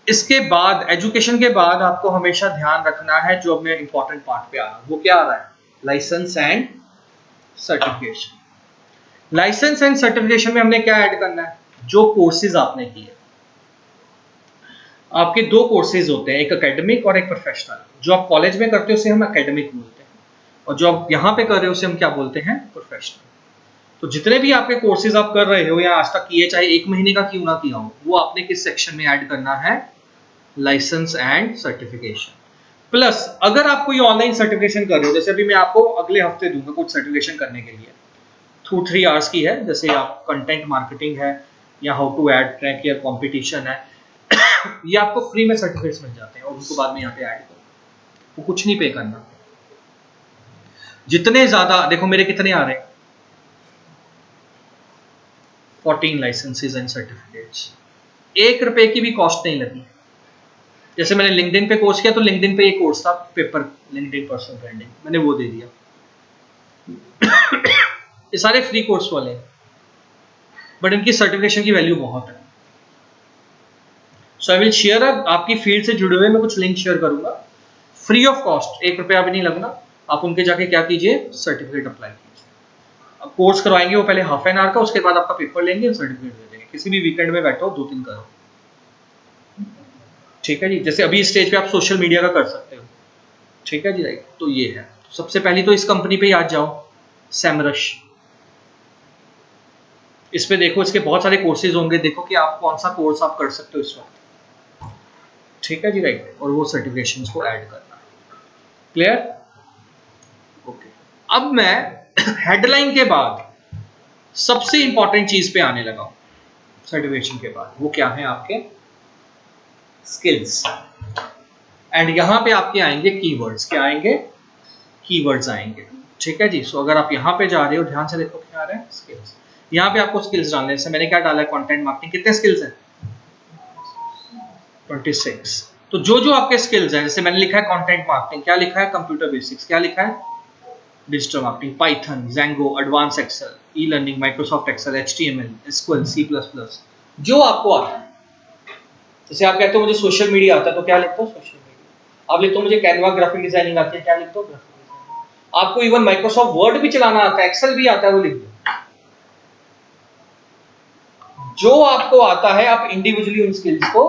इसके बाद, एजुकेशन के बाद आपको हमेशा ध्यान रखना है, जो अब मैं इंपॉर्टेंट पार्ट पे आ रहा हूं, वो क्या आ रहा है, licence and certification. Licence and certification में हमने क्या ऐड करना है, जो कोर्सेज आपने किए। आपके 2 कोर्सेज होते हैं, एक एकेडमिक और एक प्रोफेशनल। जो आप कॉलेज में करते हो उसे हम एकेडमिक बोलते हैं, और जो आप यहाँ पे कर रहे हो उसे हम क्या बोलते हैं, प्रोफेशनल। तो जितने भी आपके कोर्सेज आप कर रहे हो या आज तक किए, चाहे 1 महीने का क्यों ना किया हो, वो आपने किस सेक्शन में ऐड करना है, लाइसेंस एंड सर्टिफिकेशन। प्लस अगर आप कोई ऑनलाइन सर्टिफिकेशन कर रहे हो, जैसे अभी मैं आपको अगले हफ्ते दूंगा कुछ सर्टिफिकेशन करने के लिए, 2-3 आवर्स की है, जैसे आप कंटेंट मार्केटिंग है या हाउ टू ऐड ट्रैक या कंपटीशन है, ये आपको फ्री में सर्टिफिकेट्स मिल जाते हैं और उनको बाद में यहाँ पे ऐड करो, वो कुछ नहीं पे करना। जितने ज्यादा, देखो मेरे कितने आ रहे हैं, 14 लाइसेंसेज एंड सर्टिफिकेट्स, 1 रुपए की भी कॉस्ट नहीं लगी। जैसे मैंने लिंक्डइन पे कोर्स किया, तो लिंक्डइन पे एक कोर्स था पेपर, लिंक्डइन पर्सनल ब्रांडिंग, मैंने वो दे दिया। ये सारे फ्री कोर्स वाले हैं, बट इनकी सर्टिफिकेशन की वैल्यू बहुत है। सो आई विल शेयर, आपकी फील्ड से जुड़े हुए मैं कुछ लिंक शेयर करूंगा, फ्री ऑफ कॉस्ट, 1 रुपया भी नहीं लगना। आप उनके जाके क्या कीजिए, सर्टिफिकेट अप्लाई कीजिए। अब कोर्स करवाएंगे वो पहले हाफ एन आवर का, उसके बाद आपका पेपर लेंगे, सर्टिफिकेट दे देंगे। किसी भी वीकेंड में बैठो, 2-3 करो। ठीक है जी, जैसे अभी स्टेज पे आप सोशल मीडिया का कर सकते हो। ठीक है जी, राइट। तो ये है, सबसे पहले तो इस कंपनी पे ही आ जाओ, सैमरश। इस पे देखो, इसके बहुत सारे कोर्सेज होंगे, देखो कि आप कौन सा कोर्स आप कर सकते हो इस वक्त। ठीक है जी, राइट। और वो सर्टिफिकेशंस को ऐड करना। क्लियर? अब मैं हेडलाइन के बाद सबसे इंपॉर्टेंट चीज पे आने लगा हूं सर्टिफिकेशन के बाद, वो क्या है आपके स्किल्स। एंड यहां पे आपके आएंगे कीवर्ड्स, क्या आएंगे, कीवर्ड्स आएंगे, ठीक है जी। सो अगर आप यहां पे जा रहे हो, ध्यान से देखो क्या आ रहा है, स्किल्स। यहां पे आपको स्किल्स डालने हैं। मैंने क्या डाला है, कंटेंट मार्केटिंग, कितने स्किल्स हैं, 26। तो जो जो आपके स्किल्स हैं, जैसे मैंने लिखा है कंटेंट मार्केटिंग, क्या लिखा है, कंप्यूटर बेसिक्स, क्या लिखा है, digital marketing, Python, Django, advance Excel, e learning, Microsoft Excel, HTML, SQL, C plus plus, जो आपको आता है। जैसे आप कहते हो मुझे सोशल मीडिया आता है, तो क्या लिखते हो, सोशल मीडिया। आप लिखते हो मुझे कैनवा ग्राफिक डिजाइनिंग आती है, क्या लिखते हो, ग्राफिक डिजाइनिंग। आपको इवन माइक्रोसॉफ्ट वर्ड भी चलाना आता है, एक्सेल भी आता है, वो लिख दो। जो आपको आता है आप इंडिविजुअली उन स्किल्स को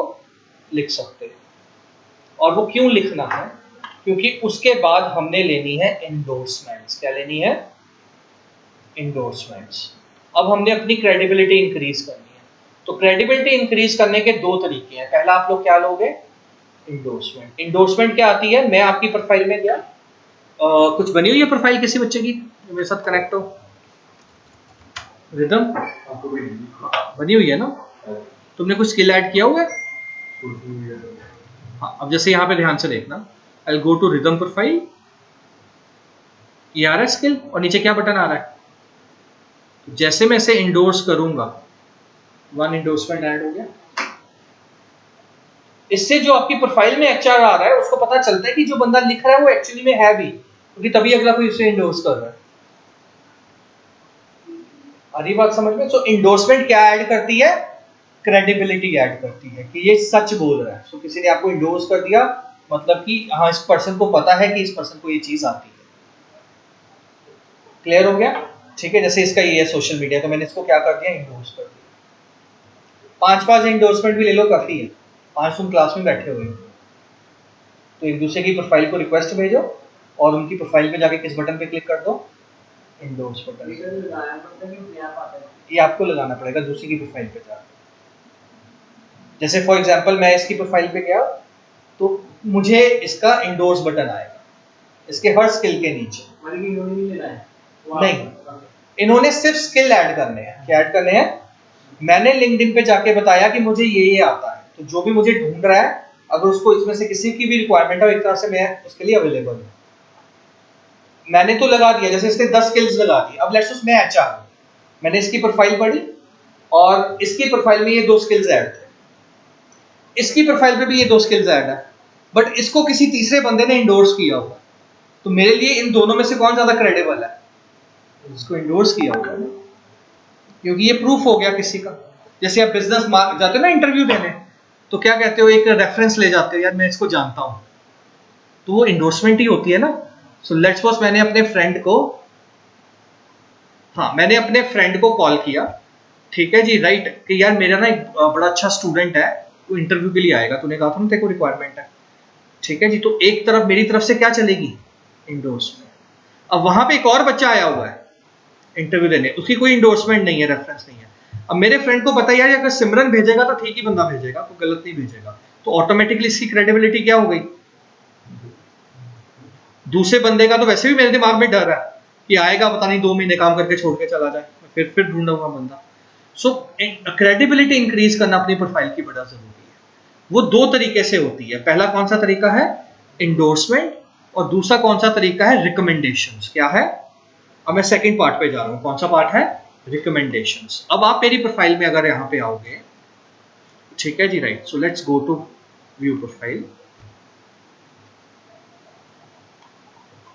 लिख सकते हैं। और वो क्यों लिखना है, क्योंकि उसके बाद हमने लेनी है एंडोर्समेंट्स। क्या लेनी है, एंडोर्समेंट्स। अब हमने अपनी क्रेडिबिलिटी इंक्रीज करनी है। तो क्रेडिबिलिटी इंक्रीज करने के दो तरीके हैं। पहला आप लोग क्या लोगे, इंडोर्समेंट। इंडोर्समेंट क्या आती है, मैं आपकी प्रोफाइल में गया, कुछ बनी हुई है प्रोफाइल किसी बच्चे की जो मेरे साथ कनेक्ट हो, रिदम बनी हुई है ना, तुमने कुछ स्किल ऐड किया हुआ है। हाँ, अब जैसे यहाँ पे ध्यान से देखना, आई गो टू रिदम प्रोफाइल, ये आ रहा है स्किल, और नीचे क्या बटन आ रहा है, जैसे मैं इसे इंडोर्स करूंगा, वन इंडोर्समेंट ऐड हो गया। इससे जो आपकी प्रोफाइल में एचआर आ रहा है उसको पता चलता है कि जो बंदा लिख रहा है वो एक्चुअली में है भी, क्योंकि तभी अगला कोई उसे इंडोर्स कर रहा है। आ रही बात समझ में। सो इंडोर्समेंट क्या ऐड करती है, क्रेडिबिलिटी ऐड करती है कि ये सच बोल रहा है। सो किसी ने आपको इंडोर्स कर दिया, मतलब कि हाँ इस पर्सन को पता है कि इस पर्सन को ये चीज आती है। क्लियर हो गया, ठीक है। जैसे इसका ये है सोशल मीडिया, तो मैंने इसको क्या कर दिया, इंडोर्स कर दिया। 5 इंडोर्समेंट भी ले लो, काफी है। 5 तुम क्लास में बैठे हुए हो, तो एक दूसरे की प्रोफाइल को रिक्वेस्ट भेजो और उनकी प्रोफाइल पे जाके किस बटन पे क्लिक कर दो, इंडोर्स बटन। ये आपको लगाना पड़ेगा दूसरी की प्रोफाइल पे जाकर। जैसे फॉर एग्जांपल मैं इसकी प्रोफाइल पे गया, तो मुझे इसका इंडोर्स बटन आएगा इसके हर स्किल के नीचे। नहीं, इन्होंने सिर्फ स्किल ऐड करने हैं। क्या ऐड करने हैं, मैंने लिंक्डइन पे जाके बताया कि मुझे ये आता है, तो जो भी मुझे ढूंढ रहा है, अगर उसको इसमें से किसी की भी रिक्वायरमेंट है, एक तरह से मैं उसके लिए अवेलेबल हूँ। मैंने तो लगा दिया, जैसे इसने 10 स्किल्स लगा दी। अब लेट्स मैं एचआर हूं, मैंने इसकी प्रोफाइल पढ़ी और इसकी प्रोफाइल में ये 2 स्किल्स ऐड थे, इसकी प्रोफाइल पे भी ये 2 स्किल्स ऐड है, बट इसको किसी तीसरे बंदे ने इंडोर्स किया हुआ। तो मेरे लिए इन दोनों में से कौन ज्यादा क्रेडिबल है, इसको इंडोर्स किया हुआ है, क्योंकि ये प्रूफ हो गया किसी का। जैसे आप बिजनेस जाते हो ना इंटरव्यू देने, तो क्या कहते हो, एक रेफरेंस ले जाते हो, यार मैं इसको जानता हूं, तो वो इंडोर्समेंट ही होती है ना। सो लेट्स सपोज मैंने अपने फ्रेंड को, हाँ मैंने अपने फ्रेंड को कॉल किया, ठीक है जी, राइट, कि यार मेरा ना एक बड़ा अच्छा स्टूडेंट है, वो इंटरव्यू के लिए आएगा, तूने कहा था ना तेरे को रिक्वायरमेंट है, ठीक है जी। तो एक तरफ मेरी तरफ से क्या चलेगी, इंडोर्समेंट। अब वहां पे एक और बच्चा आया हुआ है इंटरव्यू देने, उसकी कोई इंडोर्समेंट नहीं है, रेफरेंस नहीं है। अब मेरे फ्रेंड को पता है यार अगर सिमरन भेजेगा तो ठीक ही बंदा भेजेगा, तो गलत नहीं भेजेगा, तो ऑटोमेटिकली इसकी क्रेडिबिलिटी क्या हो गई। दूसरे बंदे का तो वैसे भी मेरे दिमाग में डर है कि आएगा पता नहीं 2 महीने काम करके छोड़ के चला जाए, फिर ढूंढूंगा बंदा। सो क्रेडिबिलिटी इंक्रीज करना अपनी प्रोफाइल की बड़ा जरूरी है। वो 2 तरीके से होती है। पहला कौन सा तरीका है, इंडोर्समेंट, और दूसरा कौन सा तरीका है, रिकमेंडेशंस। क्या है, अब मैं सेकंड पार्ट पे जा रहा हूं, कौन सा पार्ट है, रिकमेंडेशंस। अब आप मेरी प्रोफाइल में अगर यहां पे आओगे, ठीक है जी, right, so let's go to view profile.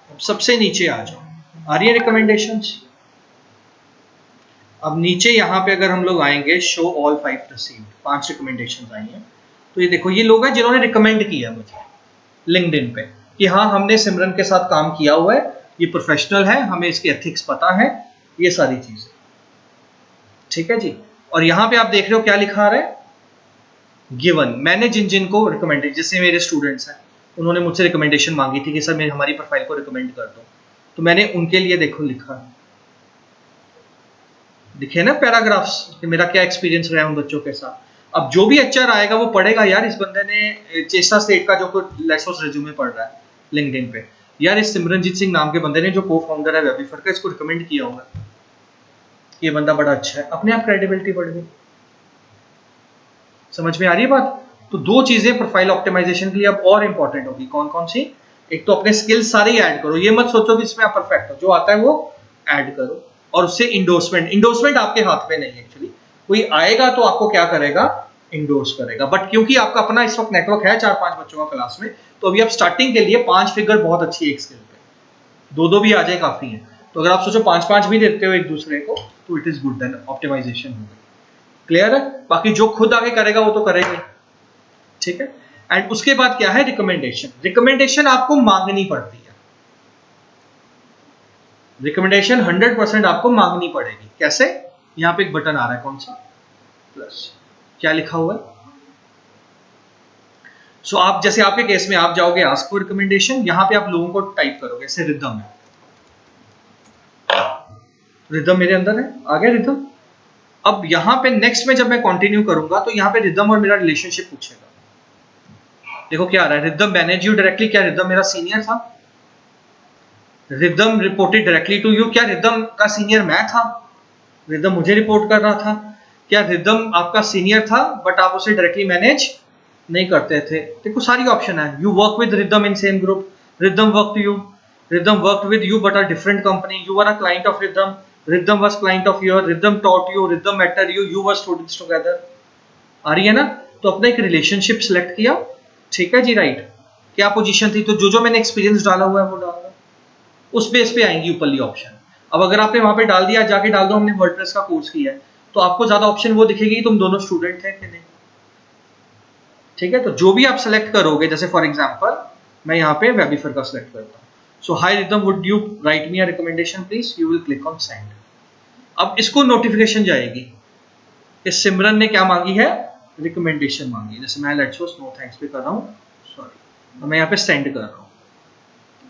अब सबसे नीचे आ जाओ, आ रही है रिकमेंडेशंस। अब नीचे यहाँ पे अगर हम लोग आएंगे, शो ऑल 5 रिसीव्ड, 5 रिकमेंडेशंस आई हैं, तो ये देखो ये लोग हैं जिन्होंने रिकमेंड किया मुझे लिंक्डइन पे कि हाँ हमने सिमरन के साथ काम किया हुआ है, ये प्रोफेशनल है, हमें इसके एथिक्स पता है, ये सारी चीजें, ठीक है जी। और यहाँ पे आप देख रहे हो क्या लिखा रहा है, गिवन। मैंने जिन जिन को रिकमेंडेड, जैसे मेरे स्टूडेंट्स हैं, उन्होंने मुझसे रिकमेंडेशन मांगी थी कि सर मेरी हमारी प्रोफाइल को रिकमेंड कर दो, तो मैंने उनके लिए देखो लिखा, दिखे ना पैराग्राफ्स कि मेरा क्या एक्सपीरियंस रहा है उन बच्चों के साथ। अब जो भी एचआर आएगा वो पढ़ेगा, यार इस बंदे ने चेस्टा स्टेट का जो लेट्स सपोज रिज्यूमे पढ़ रहा है लिंक्डइन पे, यार इस सिमरनजीत सिंह नाम के बंदे ने जो को फाउंडर है वेबीफर का, इसको रिकमेंड किया होगा, ये बंदा बड़ा अच्छा है, अपने आप क्रेडिबिलिटी बढ़ गई। समझ में आ रही है बात? तो दो चीजें प्रोफाइल ऑप्टिमाइजेशन के लिए अब और इंपॉर्टेंट होगी। कौन कौन सी? एक तो अपने स्किल्स सारे ही ऐड करो, ये मत सोचो कि इसमें आप परफेक्ट हो, जो आता है वो ऐड करो। और उससे इंडोर्समेंट आपके हाथ में नहीं है एक्चुअली, कोई आएगा तो आपको क्या करेगा, इंडोर्स करेगा। बट क्योंकि आपका अपना इस वक्त नेटवर्क है 4-5 बच्चों का क्लास में, तो अभी आप स्टार्टिंग के लिए 5 फिगर बहुत अच्छी एक स्किल पे, 2-2 भी आ जाए काफी है। तो अगर आप सोचो 5-5 भी देते हो एक दूसरे को, तो it is good, then optimisation हो गई। क्लियर है? बाकी जो खुद आगे करेगा वो तो करेगा, ठीक है। एंड उसके बाद क्या है, रिकमेंडेशन आपको मांगनी पड़ती है। रिकमेंडेशन 100% आपको मांगनी पड़ेगी। कैसे? यहां पे एक बटन आ रहा है, कौन सा, प्लस, क्या लिखा हुआ है? सो आप जैसे आपके केस में आप जाओगे आस्क फॉर रिकमेंडेशन, यहां पे आप लोगों को टाइप करोगे, जैसे रिदम है, रिदम मेरे अंदर है, आ गया रिदम। अब यहां पे नेक्स्ट में जब मैं कंटिन्यू करूंगा तो यहां पे रिदम और मेरा रिलेशनशिप पूछेगा। देखो क्या आ रहा है, रिदम मैनेज यू डायरेक्टली, क्या रिदम मेरा सीनियर था? Ridham reported directly to you, क्या रिदम का सीनियर मैं था? रिदम मुझे रिपोर्ट कर रहा था। क्या रिदम आपका सीनियर था बट आप उसे डायरेक्टली मैनेज नहीं करते थे? देखो सारी ऑप्शन है। You work with Rhythm in same group, Rhythm work you, Rhythm work with you but are different company, you are a client of Rhythm, Rhythm was client of your, Rhythm taught you, Rhythm mentor you, you were students together. आ रही है ना? तो अपना एक relationship select किया, ठीक है जी, राइट। क्या पोजीशन थी, तो जो जो मैंने एक्सपीरियंस डाला हुआ है वो डालना, उस बेस पे आएंगी ऊपरली ऑप्शन। अब अगर आपने वहां पे डाल दिया, जाके डाल दो हमने वर्डप्रेस का कोर्स किया है, तो आपको ज्यादा ऑप्शन वो दिखेगी तुम दोनों स्टूडेंट हैं कि नहीं, ठीक है। तो जो भी आप सेलेक्ट करोगे, जैसे फॉर एग्जांपल मैं यहाँ पे वेबीफर का सिलेक्ट करता हूँ, so hi Rhythm, would you write me a recommendation please, you will click on send. अब इसको नोटिफिकेशन जाएगी कि सिमरन ने क्या मांगी है, रिकमेंडेशन मांगी। जैसे मैं लेट्स सपोज नो थैंक्स पे कर रहा हूँ, सॉरी, मैं यहाँ पे सेंड कर रहा हूँ,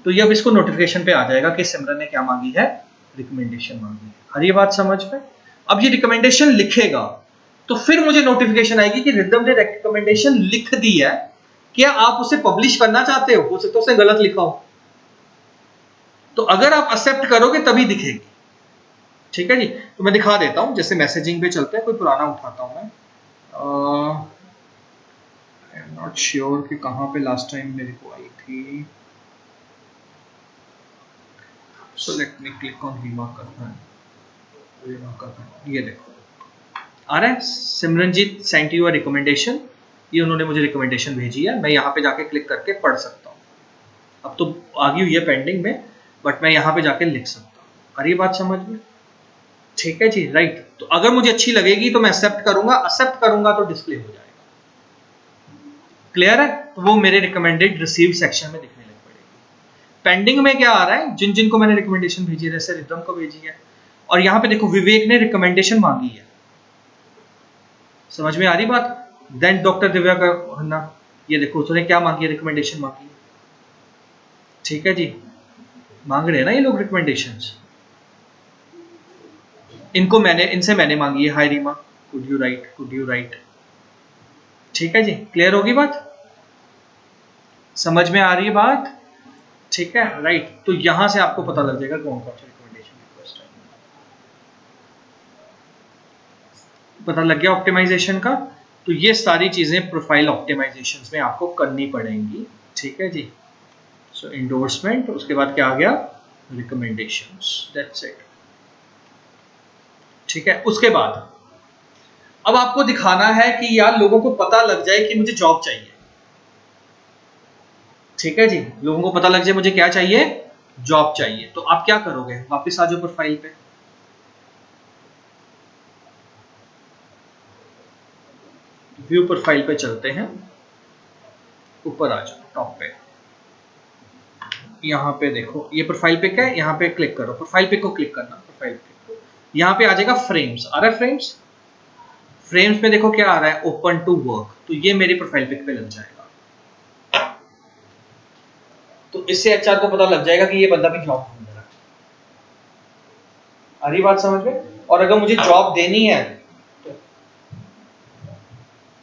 तो ये अब इसको नोटिफिकेशन पे आ जाएगा कि सिमरन ने क्या मांगी है, रिकमेंडेशन मांगी है। हर ये बात समझ में? अब ये रिकमेंडेशन लिखेगा तो फिर मुझे नोटिफिकेशन आएगी कि रिदम ने रिकमेंडेशन लिख दी है, क्या आप उसे पब्लिश करना चाहते हो सकता है उसने गलत लिखा हो, तो अगर आप एक्सेप्ट करोगे तभी दिखेगी, ठीक है जी। तो मैं दिखा देता हूं, जैसे मैसेजिंग पे चलते हैं, कोई पुराना उठाता हूं मैं, आई एम नॉट श्योर कि कहां पे लास्ट टाइम मेरे को आई थी, so let me click on Reema करना है, ये देखो आ रहा है, Simranjeet sent you a recommendation, ये उन्होंने मुझे रिकमेंडेशन भेजी है, मैं यहाँ पे जाके क्लिक करके पढ़ सकता हूँ। अब तो आ गई हुई है पेंडिंग में, बट मैं यहाँ पे जाके लिख सकता हूँ। अरे बात समझ में? ठीक है जी, राइट। तो अगर मुझे अच्छी लगेगी तो मैं एक्सेप्ट करूंगा तो डिस्प्ले हो जाएगा। क्लियर है? तो वो मेरे रिकमेंडेड रिसीव सेक्शन में दिखने लग पड़ेगी। पेंडिंग में क्या आ रहा है, जिन जिनको मैंने रिकमेंडेशन भेजी है, जैसे रिदम को भेजी है, और यहाँ पे देखो विवेक ने रिकमेंडेशन मांगी है। समझ में आ रही बात? देन डॉक्टर दिव्या का खन्ना, ये देखो उसने क्या मांगी है, रिकमेंडेशन मांगी है, ठीक है जी। मांग रहे हैं ना ये लोग रिकमेंडेशंस, इनसे मैंने मांगी है, हाय रीमा कुड यू राइट, ठीक है जी। क्लियर होगी बात? समझ में आ रही है बात? ठीक है, राइट। तो यहां से आपको पता लग जाएगा कौन कौन सा रिकमेंडेशन रिक्वेस्ट है। पता लग गया ऑप्टिमाइजेशन का? तो ये सारी चीजें प्रोफाइल ऑप्टिमाइजेशन में आपको करनी पड़ेंगी, ठीक है जी। सो इंडोर्समेंट, उसके बाद क्या आ गया, रिकमेंडेशंस, दैट्स इट, ठीक है। उसके बाद अब आपको दिखाना है कि यार लोगों को पता लग जाए कि मुझे जॉब चाहिए, ठीक है जी। लोगों को पता लग जाए मुझे क्या चाहिए, जॉब चाहिए। तो आप क्या करोगे, वापस आ जाओ प्रोफाइल पे, व्यू प्रोफाइल पे चलते हैं, ऊपर आ जाओ टॉप पे, यहाँ पे देखो ये प्रोफाइल पिक है, यहाँ पे क्लिक करो, प्रोफाइल पिक को क्लिक करना, प्रोफाइल पिक, यहाँ पे आ जाएगा फ्रेम्स, आ रहा है फ्रेम्स, फ्रेम्स में देखो क्या आ रहा है, ओपन टू वर्क, तो ये मेरी प्रोफाइल पिक पे लग जाएगा। तो इससे एचआर को पता लग जाएगा कि ये बंदा भी जॉब ढूंढ रहा है। आ रही बात समझ में? और अगर मुझे जॉब देनी है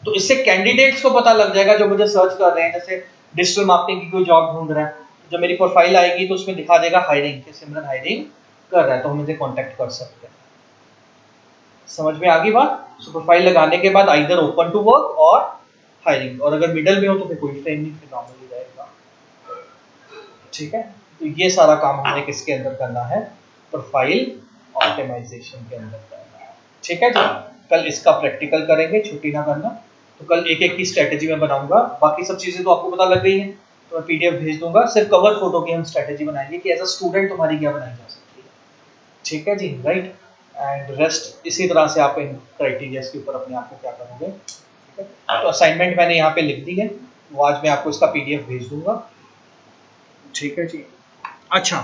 तो इससे कैंडिडेट्स को पता लग जाएगा जो मुझे सर्च कर रहे हैं, जैसे डिजिटल मार्केटिंग की कोई जॉब ढूंढ रहा है जब मेरी प्रोफाइल आएगी तो उसमें दिखा देगा हायरिंग, कि सिमरन हायरिंग कर रहा है, तो हम इनसे कांटेक्ट कर सकते हैं। समझ में आ गई बात? सो प्रोफाइल लगाने के बाद आइदर ओपन टू वर्क और हायरिंग, और अगर मिडल में हो तो फिर कोई फ्रेम नहीं, फिर नॉर्मली रहेगा। ठीक है, तो ये सारा काम हमने किसके अंदर करना है, प्रोफाइल ऑप्टिमाइजेशन के अंदर करना है। ठीक है जी, कल इसका प्रैक्टिकल करेंगे, छुट्टी ना करना। तो कल एक एक की स्ट्रेटेजी में बनाऊंगा, बाकी सब चीजें तो आपको पता लग गई है, तो मैं पीडीएफ भेज दूंगा, सिर्फ कवर फोटो की हम स्ट्रेटेजी बनाएंगे कि एज अ स्टूडेंट तुम्हारी क्या बनाई जा सकती है। ठीक है जी, राइट। एंड रेस्ट इसी तरह से आप इन क्राइटेरिया के ऊपर अपने आप को क्या करोगे। ठीक है, तो असाइनमेंट मैंने यहाँ पे लिख दी है, वो आज मैं आपको इसका पीडीएफ भेज दूंगा। ठीक है जी। अच्छा,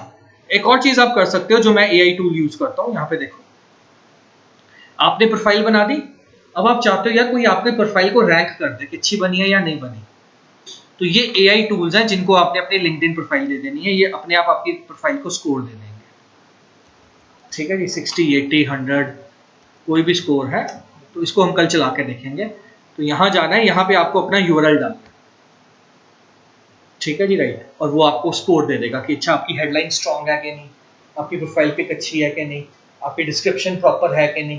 एक और चीज आप कर सकते हो जो मैं एआई टूल यूज करता हूँ, यहाँ पे देखो, आपने प्रोफाइल बना दी, अब आप चाहते हो यार कोई आपके प्रोफाइल को रैंक कर दे कि अच्छी बनी है या नहीं बनी, तो ये एआई टूल्स हैं जिनको आपने अपनी लिंक्डइन प्रोफाइल दे देनी है, ये अपने आप आपकी प्रोफाइल को स्कोर दे देंगे। ठीक है जी, 60, 80, 100 कोई भी स्कोर है, तो इसको हम कल चला के देखेंगे। तो यहाँ जाना है, यहाँ पे आपको अपना यूआरएल डालना है। ठीक है जी, राइट, और वो आपको स्कोर दे देगा कि अच्छा आपकी हेडलाइन स्ट्रॉन्ग है कि नहीं, आपकी प्रोफाइल पिक अच्छी है कि नहीं, आपकी डिस्क्रिप्शन प्रॉपर है कि नहीं,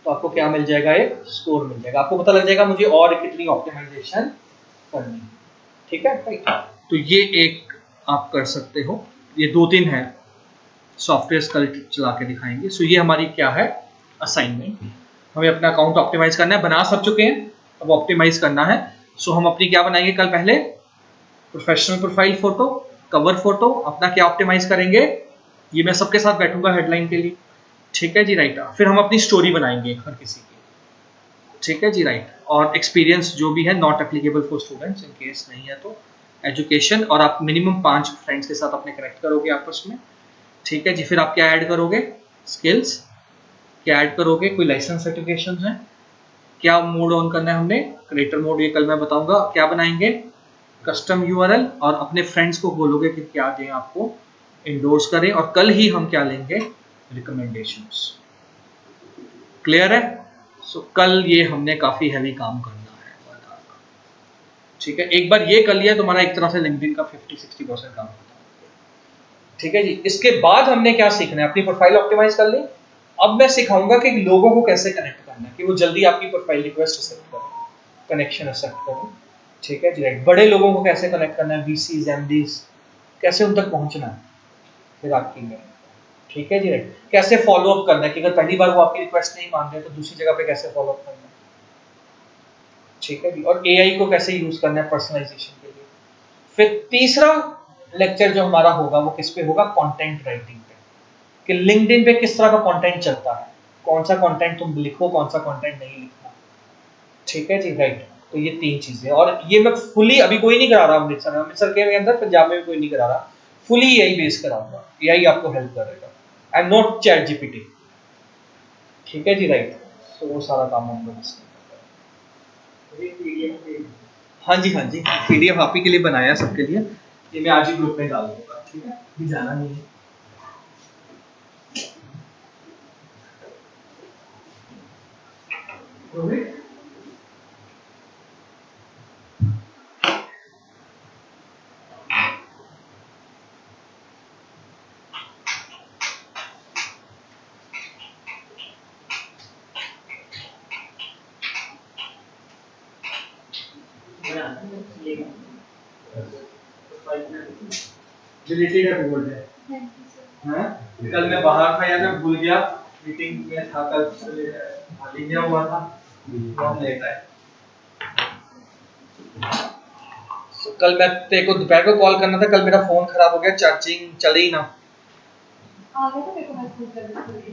तो आपको क्या मिल जाएगा, एक स्कोर मिल जाएगा, आपको पता लग जाएगा मुझे और कितनी ऑप्टिमाइजेशन करनी है। ठीक है, राइट, तो ये एक आप कर सकते हो, ये 2-3 है सॉफ्टवेयर कल चला के दिखाएंगे। सो ये हमारी क्या है, असाइनमेंट, हमें अपना अकाउंट ऑप्टिमाइज करना है, बना सब चुके हैं, अब ऑप्टिमाइज करना है। सो हम अपनी क्या बनाएंगे कल, पहले professional profile photo, cover photo, अपना क्या ऑप्टिमाइज करेंगे, ये मैं सबके साथ बैठूंगा हेडलाइन के लिए। ठीक है जी, राइट, फिर हम अपनी स्टोरी बनाएंगे हर किसी की। ठीक है जी, राइट, और एक्सपीरियंस जो भी है not applicable for students, in case नहीं है तो एजुकेशन, और आप मिनिमम 5 फ्रेंड्स के साथ अपने कनेक्ट करोगे आपस में। ठीक है जी, फिर आप क्या ऐड करोगे, स्किल्स क्या ऐड करोगे, कोई लाइसेंस सर्टिफिकेशन है, क्या मोड ऑन करना है हमने, क्रिएटर मोड, ये कल मैं बताऊंगा, क्या बनाएंगे, कस्टम यूआरएल, और अपने फ्रेंड्स को बोलोगे कि क्या दें आपको, इंडोर्स करें, और कल ही हम क्या लेंगे, रिकमेंडेशंस। क्लियर है? सो कल ये हमने काफी हैवी काम करना है। ठीक है, एक बार ये कर लिया तुम्हारा एक तरह से लिंक्डइन का 50-60% काम होता है। ठीक है जी, इसके बाद हमने क्या सीखना है, अपनी प्रोफाइल ऑप्टिमाइज कर ली, अब मैं सिखाऊंगा कि लोगों को कैसे कनेक्ट करना है, कि वो जल्दी आपकी प्रोफाइल रिक्वेस्ट एक्सेप्ट करें, कनेक्शन एक्सेप्ट करें। ठीक है जी, राइट, बड़े लोगों को कैसे कनेक्ट करना है, वीसीज, एमडीज, कैसे उन तक पहुंचना है, फिर आपकी में। ठीक है जी, राइट, कैसे फॉलो अप करना है, कि अगर पहली बार वो आपकी रिक्वेस्ट नहीं मान रहे तो दूसरी जगह पे कैसे फॉलो अप करना है। ठीक है जी, और एआई को कैसे यूज करना है पर्सनलाइजेशन के लिए। फिर तीसरा लेक्चर जो हमारा होगा वो किस पे होगा, कंटेंट राइटिंग पे, कि लिंक्डइन पे किस तरह का कंटेंट चलता है, कौन सा कंटेंट तुम लिखो, कौन सा कंटेंट नहीं लिखना। ठीक है जी, राइट, तो ये 3 चीजें, और ये मैं फुली अभी कोई नहीं करा रहा अमृतसर के अंदर, पंजाब में भी कोई नहीं करा रहा, फुली एआई बेस कराऊंगा, एआई आपको हेल्प करेगा एंड नॉट चैट जीपीटी। ठीक है जी, राइट, तो वो सारा काम हम लोग इसमें करेंगे। हाँ जी, हाँ जी, पीडीएफ आप ही के लिए बनाया सबके लिए, ये मैं आज ही ग्रुप में डाल दूंगा। ठीक है, अभी जाना नहीं है। रोहित, रिलेटेड है बोल रहे हैं, कल मैं बाहर था या मैं भूल गया, मीटिंग में था कल, खाली गया हुआ था, बहुत लेट आया। So, कल मैं तेरे को दोपहर को कॉल करना था, कल मेरा फोन खराब हो गया, चार्जिंग चले ही ना।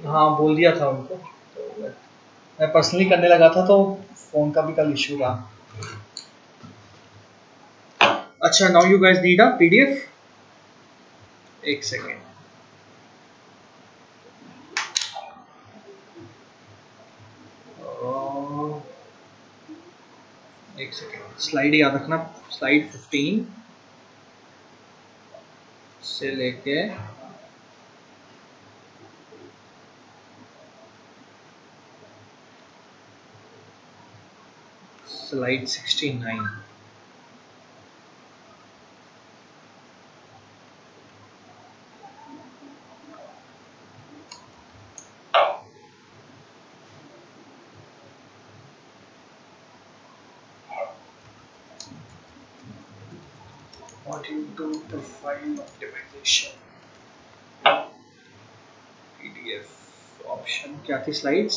हाँ, बोल दिया था उनको, तो मैं पर्सनली करने लगा था, तो फोन का भी कल इशू रहा। अच्छा, now you guys need a PDF, एक सेकेंड, एक सेकेंड, स्लाइड याद रखना, स्लाइड 15 से लेके slide 69। Module 2 profile optimisation PDF option क्या थी स्लाइड्स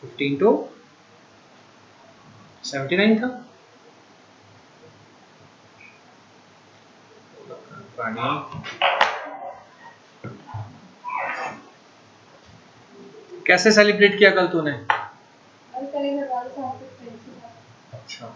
15 to 79 था कैसे सेलिब्रेट किया कल तूने? अच्छा